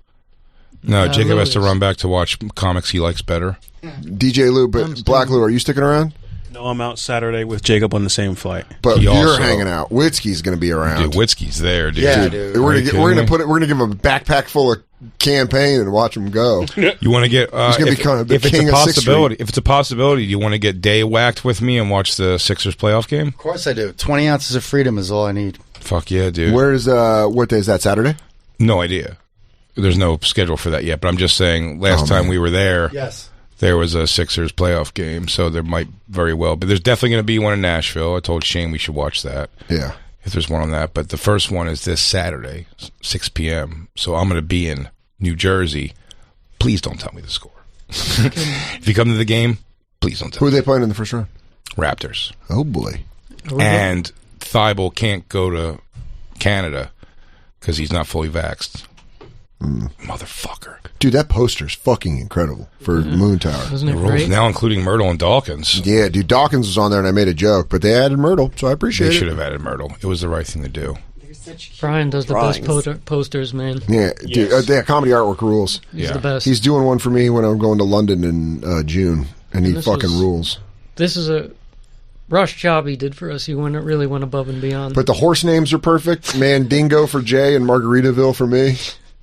C: No, Jacob
D: Lou
C: has to
D: is.
C: run back to watch comics he likes better.
B: DJ Lou, but Black Lou, are you sticking around?
H: No, I'm out Saturday with Jacob on the same flight.
B: But
C: He
B: you're
C: also-
B: hanging out. Witzky's going to be around.
C: Dude, Witzky's there, dude.
G: Yeah,
B: Dude,
G: dude.
B: we're
C: Are you
B: gonna
C: kidding me?
B: we're gonna give him a backpack full of campaign and watch him go.
C: You want to get?
B: He's gonna
C: if,
B: become the
C: if it's
B: king
C: a
B: of Sixth
C: possibility, if it's a possibility, do you want to get day whacked with me and watch the Sixers playoff game?
G: Of course I do. 20 ounces of freedom is all I need.
C: Fuck yeah, dude.
B: Where's what day is that? Saturday?
C: No idea. There's no schedule for that yet, but I'm just saying. Last time we were there,
G: Yes.
C: there was a Sixers playoff game, so there might very well. But there's definitely going to be one in Nashville. I told Shane we should watch that.
B: Yeah.
C: if there's one on that. But the first one is this Saturday, 6 p.m. So I'm going to be in New Jersey. Please don't tell me the score. If you come to the game, please don't tell
B: Who
C: me.
B: are they playing in the first round?
C: Raptors.
B: Oh, boy.
C: And Thibault can't go to Canada because he's not fully vaxxed. Motherfucker.
B: Dude, that poster's fucking incredible for Moon Tower.
D: Isn't it
C: The rules
D: great?
C: now including Myrtle and Dawkins.
B: Yeah, dude, Dawkins was on there and I made a joke, but they added Myrtle, so I appreciate
C: They
B: it.
C: should have added Myrtle. It was the right thing to do.
D: Brian does the best posters, man.
B: Yeah, dude, yeah, comedy artwork rules.
D: He's
C: Yeah.
D: the best.
B: He's doing one for me when I'm going to London in June, and he
D: this
B: fucking
D: was-
B: rules.
D: This is a rush job he did for us. He really went above and beyond.
B: But the horse names are perfect. Mandingo for Jay and Margaritaville for me.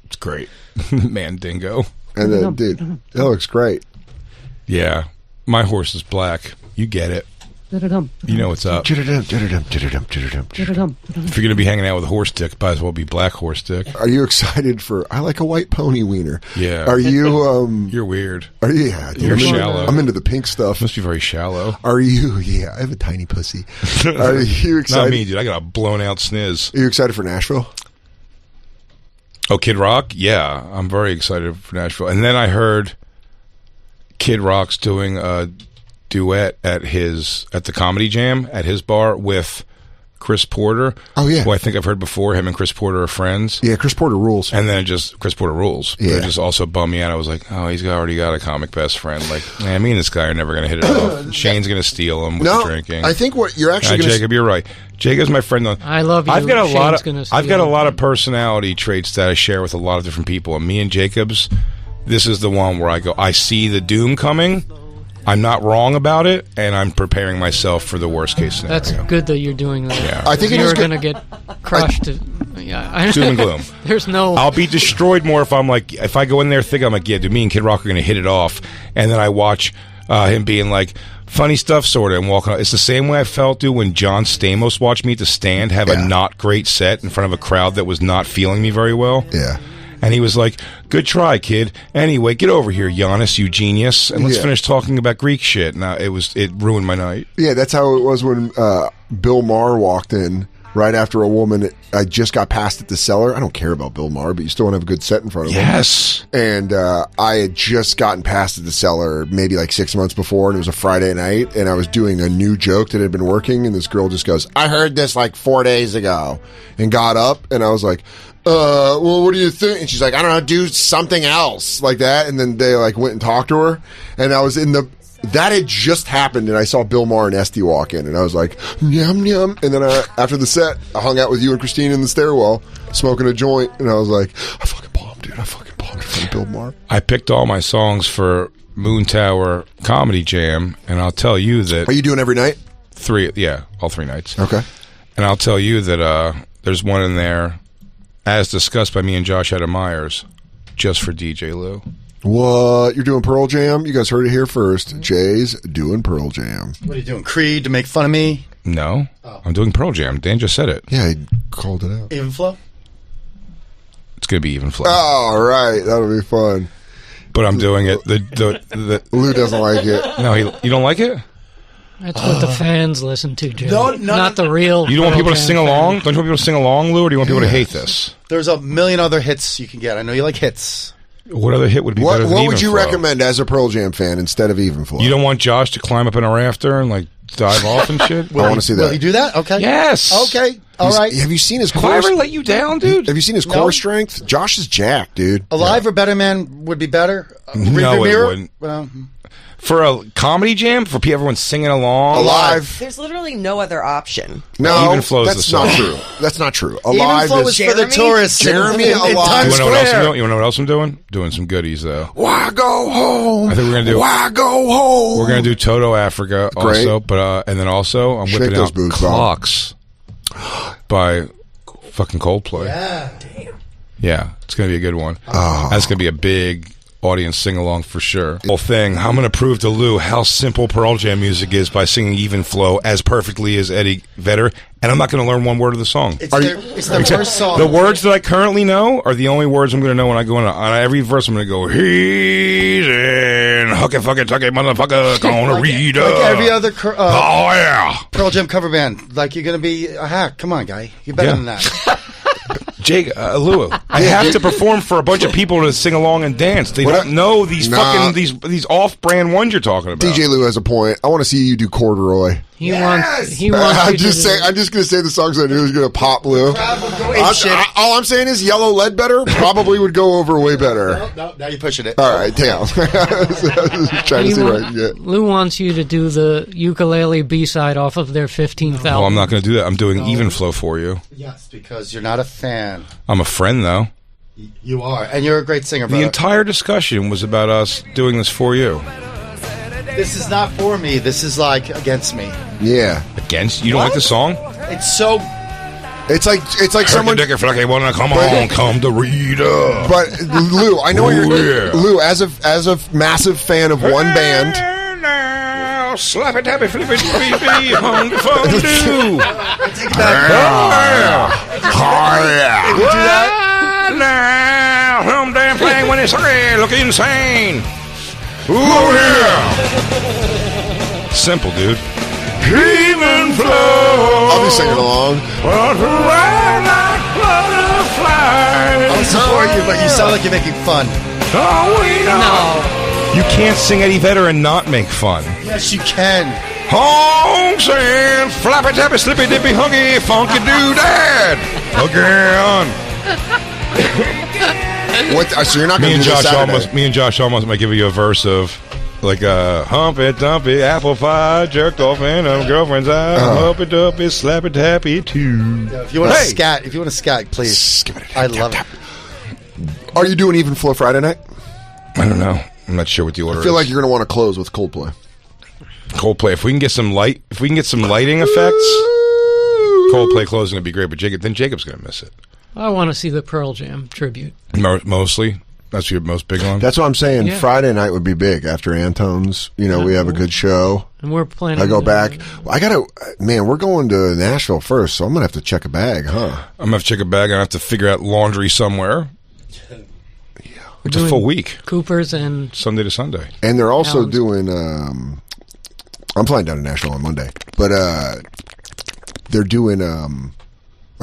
C: It's great. Mandingo.
B: And then, dude, that looks great.
C: Yeah. My horse is black. You get it. You know what's up. If you're going to be hanging out with a horse dick, might as well be black horse dick.
B: Are you excited for? I like a white pony wiener.
C: Yeah.
B: Are you?
C: You're weird.
B: Are you? Yeah, dude,
C: You're
B: I'm into-
C: shallow.
B: I'm into the pink stuff.
C: Must be very shallow.
B: Are you? Yeah, I have a tiny pussy. Are you excited?
C: Not me, dude. I got a blown out sniz.
B: Are you excited for Nashville?
C: Oh, Kid Rock? Yeah. I'm very excited for Nashville. And then I heard Kid Rock's doing a duet at the Comedy Jam at his bar with Chris Porter.
B: Oh, yeah.
C: Who I think I've heard before. Him and Chris Porter are friends.
B: Yeah, Chris Porter rules.
C: And then Chris Porter rules. But
B: Yeah.
C: it just also bummed me out. I was like, oh, he's already got a comic best friend. Like, man, me and this guy are never going to hit it off. Shane's going to steal him with
B: No,
C: the drinking.
B: I think what you're actually going
C: Jacob, you're right. Jacob's my friend.
D: I love you.
C: I've got a lot
D: Shane's
C: of.
D: gonna
C: I've got a
D: steal.
C: lot of personality traits that I share with a lot of different people. And me and Jacob's, this is the one where I go. I see the doom coming. I'm not wrong about it, and I'm preparing myself for the worst case scenario.
D: That's good that you're doing that.
C: Yeah.
B: I think it
D: you're
B: is
D: going to get crushed. Yeah,
C: Doom and gloom.
D: There's no.
C: I'll be destroyed more if I'm like, if I go in there thinking I'm like, yeah, dude, me and Kid Rock are going to hit it off, and then I watch him being like, funny stuff, sort of, and walking out. It's the same way I felt, dude, when John Stamos watched me at the Stand have a not great set in front of a crowd that was not feeling me very well.
B: Yeah.
C: And he was like, good try, kid. Anyway, get over here, Giannis, you genius, and let's finish talking about Greek shit. Now, it ruined my night.
B: Yeah, that's how it was when Bill Maher walked in right after a woman. I just got passed at the cellar. I don't care about Bill Maher, but you still want to have a good set in front of him.
C: Yes.
B: And I had just gotten passed at the cellar maybe like 6 months before, and it was a Friday night, and I was doing a new joke that had been working, and this girl just goes, I heard this like 4 days ago, and got up, and I was like, well, what do you think? And she's like, I don't know, do something else like that. And then they like went and talked to her, and I was that had just happened, and I saw Bill Maher and Esty walk in, and I was like, yum, yum. And then after the set, I hung out with you and Christine in the stairwell, smoking a joint, and I was like, I fucking bombed, dude. I fucking bombed in front of Bill Maher.
C: I picked all my songs for Moon Tower Comedy Jam, and I'll tell you that...
B: Are you doing every night?
C: All 3 nights.
B: Okay.
C: And I'll tell you that there's one in there, as discussed by me and Josh Adam Myers, just for DJ Lou.
B: What? You're doing Pearl Jam? You guys heard it here first. Jay's doing Pearl Jam.
G: What are you doing? Creed to make fun of me?
C: No. I'm doing Pearl Jam. Dan just said it.
B: Yeah, he called it out.
G: Even flow?
C: It's going to be even flow.
B: All right. That'll be fun.
C: But I'm doing it. The
B: Lou doesn't like it.
C: No, you don't like it?
D: That's what the fans listen to, Jay.
G: No,
D: not the real.
C: You don't want people to
D: Pearl
C: sing
D: Jam
C: along?
D: fan.
C: Don't you want people to sing along, Lou, or do you want people to hate this?
G: There's a million other hits you can get. I know you like hits.
C: What other hit would be better than
B: What
C: Even
B: would you
C: Flow?
B: recommend as a Pearl Jam fan instead of Even Flow?
C: You don't want Josh to climb up in a rafter and like dive off and shit?
B: I want to see that.
G: Will he do that? Okay.
C: Yes.
G: Okay. All right.
B: Have you seen his
C: Have
B: core?
C: I ever let you down, dude?
B: Have you seen his core strength? Josh is jacked, dude.
G: Alive or Better Man would be better?
C: No, it wouldn't.
G: Well,
C: For a comedy jam, for everyone singing along?
B: Alive.
F: There's literally no other option.
B: No,
C: Even Flow's
B: that's
C: the
B: not
C: song.
B: true. That's not true.
G: Even
B: Alive
G: flow
B: is
G: is for the
F: Jeremy?
G: tourists.
B: Jeremy
G: in
B: Alive.
C: You
G: Times
C: want to know what else I'm
G: Square.
C: doing? You want to know what else I'm doing? Doing some goodies, though.
B: Why go home?
C: I think we're gonna do.
B: Why go home?
C: We're going to do Toto Africa
B: Great.
C: also, but and then also I'm
B: Shake
C: whipping
B: those
C: out
B: boots, dog.
C: Clocks by fucking Coldplay.
G: Yeah. Damn.
C: Yeah, it's going to be a good one.
B: Oh.
C: That's going to be a big audience sing-along for sure. Whole thing, I'm going to prove to Lou how simple Pearl Jam music is by singing Even Flow as perfectly as Eddie Vedder, and I'm not going to learn one word of the song.
G: It's the first song.
C: The words that I currently know are the only words I'm going to know when I go on every verse. I'm going to go, he's in, hucky fucky tucky motherfucker, gonna read
G: like every other.
C: oh yeah.
G: Pearl Jam cover band. Like, you're going to be a hack. Come on, guy. You're better than that.
C: Jake, Lou, I have to perform for a bunch of people to sing along and dance. They don't know these fucking these off-brand ones you're talking about.
B: DJ Lou has a point. I want to see you do Corduroy.
D: He wants.
B: I'm just going to say the songs I knew was going to pop Lou. All I'm saying is Yellow Ledbetter probably would go over way better.
G: No, now you're pushing it.
B: All right, damn. Trying to see what I can get.
D: Lou wants you to do the ukulele B-side off of their 15th album.
C: Well, I'm not going to do that. I'm doing Even Flow for you.
G: Yes, because you're not a fan.
C: I'm a friend, though.
G: You are, and you're a great singer.
C: The entire discussion was about us doing this for you.
G: This is not for me. This is like against me.
B: Yeah.
C: Against? You don't like the song?
G: It's so.
B: It's like someone.
C: Wanna come on, come to Rita.
B: But Lou, I know what you're. Lou, as a massive fan of one band.
C: Now, slap it, happy, flip it, baby, hung fondue.
G: Take it back.
B: Yeah.
G: Do that.
C: Now, home damn playing when it's look insane. Ooh, yeah. Simple, dude. Even flow.
B: I'll be singing along.
G: I'll support you, but you sound like you're making fun.
D: No.
C: You can't sing Eddie Vedder and not make fun.
G: Yes, you can.
C: Home saying, flappy tappy, slippy dippy, huggy, funky doodad. Again.
B: What? So you're not going to do this Saturday?
C: Me and Josh almost might give you a verse of like a humpy dumpy apple pie jerked off in a girlfriend's eye. Humpy dumpy slappy tappy too.
G: Yeah, if you want to scat, please. I love it.
B: Are you doing Even Flow Friday night?
C: I don't know. I'm not sure what the order is.
B: I feel like you're going to want to close with Coldplay.
C: Coldplay. If we can get some lighting effects, Coldplay closing would be great. But Jacob's going to miss it.
D: I want to see the Pearl Jam tribute.
C: Mostly. That's your most big one?
B: That's what I'm saying.
D: Yeah.
B: Friday night would be big after Antone's. We have a good show.
D: And we're planning.
B: I go back. We're going to Nashville first, so I'm going to have to check a bag, huh?
C: I'm going to have to check a bag. I have to figure out laundry somewhere.
B: Yeah.
C: It's a full week.
D: Cooper's and
C: Sunday to Sunday.
B: And they're also doing, I'm flying down to Nashville on Monday, but they're doing a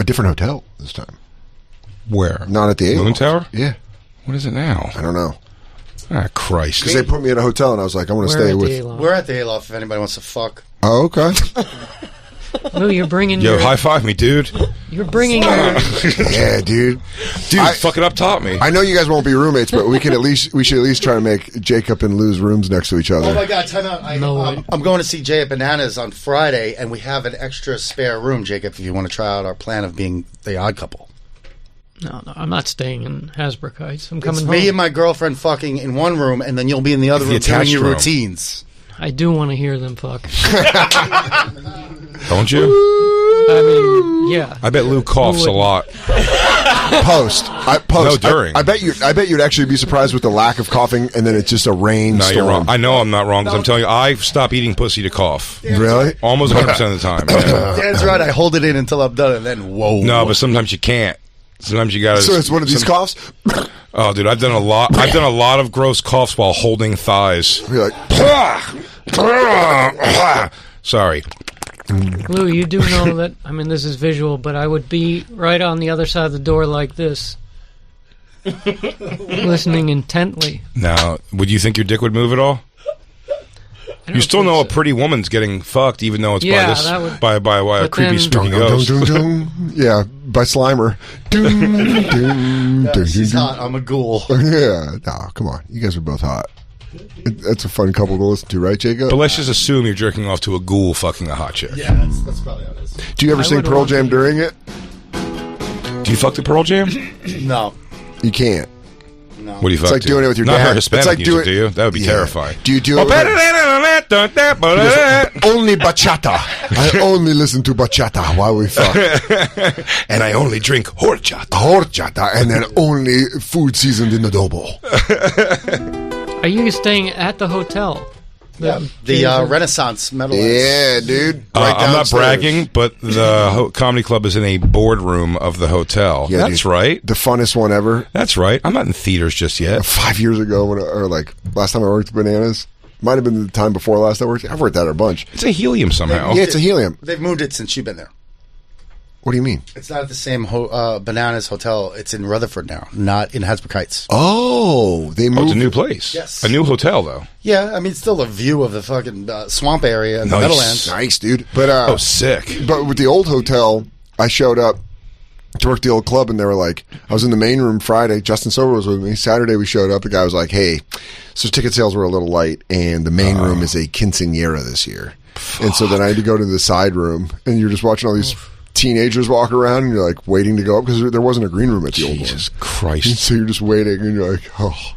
B: different hotel this time.
C: Where?
B: Not at the A-Loft.
C: Moon Tower?
B: Yeah.
C: What is it now?
B: I don't know.
C: Ah, Christ.
B: Because they put me at a hotel, and I was like, I want to stay with...
G: We're at the A-Loft if anybody wants to fuck.
B: Oh, okay.
D: Lou, you're bringing
C: Yo, high five me, dude.
D: You're bringing your...
B: Yeah, dude.
C: Dude, fucking up top me.
B: I know you guys won't be roommates, but we should at least try to make Jacob and Lou's rooms next to each other.
G: Oh my God, time out. I'm going to see Jay at Bananas on Friday, and we have an extra spare room, Jacob, if you want to try out our plan of being the odd couple.
D: No, I'm not staying in Hasbrook Heights. I'm coming
G: It's
D: home.
G: me and my girlfriend fucking in one room, and then you'll be in the other room doing your routines.
D: I do want to hear them fuck.
C: Don't you?
D: I mean, yeah.
C: I bet Lou coughs a lot.
B: Post.
C: No, during.
B: I bet you'd actually be surprised with the lack of coughing, and then it's just a rain
C: No,
B: storm.
C: you're wrong. I know I'm not wrong because I'm telling you, I stop eating pussy to cough.
B: Really?
C: Almost 100% of the time. Yeah.
G: Dan's right. I hold it in until I'm done, and then whoa.
C: No, but sometimes you can't. Sometimes you gotta.
B: So it's one of these coughs.
C: Oh, dude, I've done a lot. I've done a lot of gross coughs while holding thighs.
B: You're like,
C: sorry.
D: Lou, you do know that, I mean, this is visual, but I would be right on the other side of the door like this, listening intently.
C: Now, would you think your dick would move at all? You still know a pretty woman's getting fucked, even though it's by a creepy spooky ghost.
B: Yeah, by Slimer.
G: She's hot. I'm a ghoul.
B: Yeah, no, come on. You guys are both hot. That's a fun couple to listen to, right, Jacob?
C: But let's just assume you're jerking off to a ghoul fucking a hot chick.
G: Yeah, that's probably how it is.
B: Do you ever sing Pearl Jam during it?
C: Do you fuck the Pearl Jam?
G: No.
B: You can't.
G: No.
C: What do you fuck
B: It's like
C: to?
B: doing it with your
C: Not
B: dad.
C: her Hispanic
B: It's like
C: music, do you? That would be terrifying.
B: Do you do it with only bachata. I only listen to bachata while we fuck.
C: And I only drink horchata.
B: Horchata, and then only food seasoned in adobo.
D: Are you staying at the hotel?
G: The Renaissance Metal.
B: Yeah, dude. Right
C: I'm not
B: downstairs.
C: bragging, but the comedy club is in a boardroom of the hotel.
B: Yeah,
C: that's
B: dude.
C: right.
B: The funnest one ever.
C: That's right. I'm not in theaters just yet.
B: 5 years ago, last time I worked at Bananas, Might have been the time before last I worked. I've worked at it a bunch.
C: It's a helium somehow.
B: Yeah, it's a helium.
G: They've moved it since you've been there.
B: What do you mean?
G: It's not at the same Bananas Hotel. It's in Rutherford now, not in Hasbrook Heights.
B: Oh, they moved.
C: Oh, it's a new place.
G: Yes.
C: A new hotel, though.
G: Yeah, I mean, it's still a view of the fucking swamp area and the Meadowlands.
B: Nice, dude. But
C: sick.
B: But with the old hotel, I showed up to work the old club, and they were like, I was in the main room Friday. Justin Silver was with me. Saturday, we showed up. The guy was like, hey, so ticket sales were a little light, and the main room is a quinceañera this year. And so then I had to go to the side room, and you're just watching all these teenagers walk around, and you're like waiting to go up because there wasn't a green room at the old one.
C: Jesus Christ.
B: And so you're just waiting, and you're like, oh.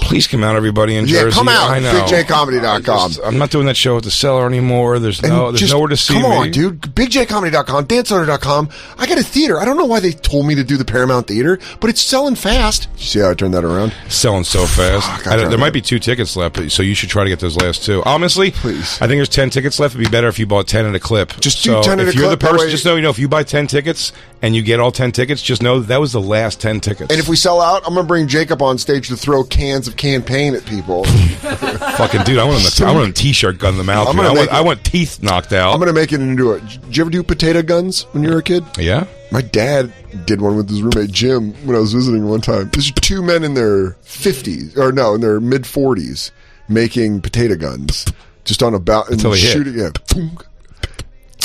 C: Please come out, everybody in Jersey.
B: Yeah, come out.
C: I know.
B: BigJComedy.com.
C: I'm not doing that show at the Cellar anymore. There's nowhere to see me.
B: Come on, dude. BigJComedy.com, DanSoder.com. I got a theater. I don't know why they told me to do the Paramount Theater, but it's selling fast. You see how I turned that around?
C: Selling so fast. There might be 2 tickets left, so you should try to get those last 2. Honestly,
B: please.
C: I think there's 10 tickets left. It'd be better if you bought 10 at a clip.
B: Just do 10 at a
C: clip. If you're the person, just know, if you buy 10 tickets and you get all 10 tickets, just know that was the last 10 tickets.
B: And if we sell out, I'm going to bring Jacob on stage to throw cans of campaign at people.
C: Fucking dude, I want him a t-shirt gun in the mouth. I want teeth knocked out.
B: I'm going to make it into a... Did you ever do potato guns when you were a kid?
C: Yeah.
B: My dad did one with his roommate Jim when I was visiting one time. There's 2 men in their 50s, or no, in their mid 40s, making potato guns just on a and shooting. Yeah,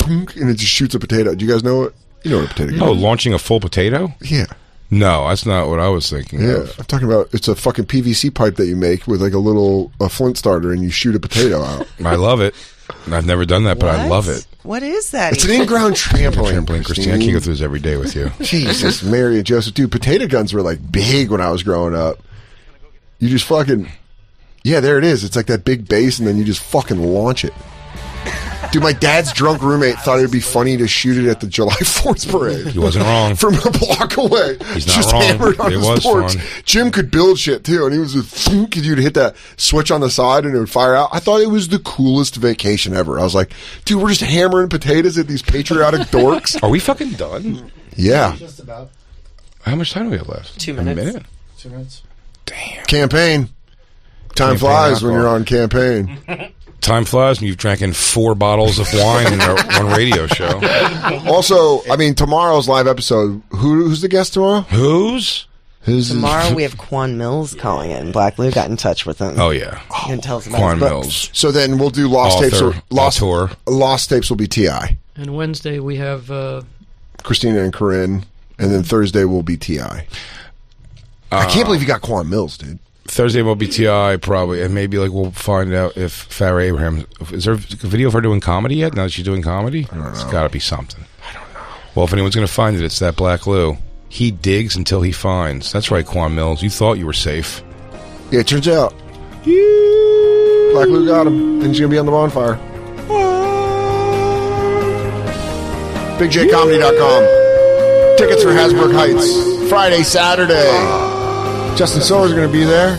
B: and it just shoots a potato. Do you guys know it? You know what a potato gun is?
C: Oh, launching a full potato?
B: Yeah.
C: No, that's not what I was thinking of.
B: I'm talking about, it's a fucking PVC pipe that you make with like a flint starter, and you shoot a potato out.
C: I love it. I've never done that, but I love it.
F: What is that?
B: It's an in-ground trampoline,
C: Christine. I can't go through this every day with you.
B: Jesus, Mary and Joseph. Dude, potato guns were like big when I was growing up. You just fucking... Yeah, there it is. It's like that big base, and then you just fucking launch it. Dude, my dad's drunk roommate thought it would be funny to shoot it at the July 4th parade.
C: He wasn't wrong.
B: From a block away.
C: He's not
B: just
C: wrong.
B: Hammered on
C: It
B: his
C: was
B: porch.
C: fun.
B: Jim could build shit, too, and he was just... You'd hit that switch on the side, and it would fire out. I thought it was the coolest vacation ever. I was like, dude, we're just hammering potatoes at these patriotic dorks.
C: Are we fucking done?
B: Yeah.
G: Just about.
C: How much time do we have left?
F: 2 minutes.
C: A minute?
G: 2 minutes.
C: Damn.
B: Campaign. Time flies when you're on campaign.
C: Time flies when you've drank in 4 bottles of wine in one radio show.
B: Also, I mean, tomorrow's live episode, who's the guest tomorrow?
C: Who's?
F: Tomorrow we have Quan Mills calling in. Black Lou got in touch with him.
C: Oh, yeah.
F: And tells him
C: Quan
F: about his
C: Mills.
F: books.
B: So then we'll do Lost Tapes.
C: Author.
B: Lost Tapes will be T.I.
D: And Wednesday we have
B: Christina and Corinne. And then Thursday will be T.I. I can't believe you got Quan Mills, dude.
C: Thursday will be T.I. probably, and maybe like we'll find out if Farrah Abraham... Is there a video of her doing comedy yet? Now that she's doing comedy? I don't know. It's got to be something.
B: I don't know.
C: Well, if anyone's going to find it, it's that Black Lou. He digs until he finds. That's right, Quan Mills. You thought you were safe.
B: Yeah, it turns out. Black Lou got him, and he's going to be on the Bonfire. BigJComedy.com. Tickets for Hasbrook Heights. Friday, Saturday. Justin Silver's going to be there.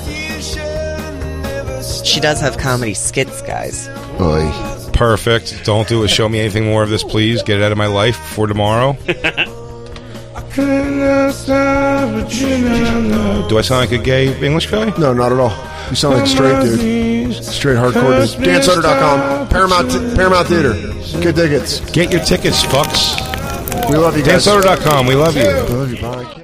F: She does have comedy skits, guys.
B: Oy.
C: Perfect. Don't do it. Show me anything more of this, please. Get it out of my life before tomorrow. Do I sound like a gay English guy?
B: No, not at all. You sound like a straight dude. Straight hardcore dude. DanSoder.com. Paramount Theater. Get tickets.
C: Get your tickets, fucks.
B: We love you guys.
C: DanSoder.com. We love you.
B: We love you. Bye.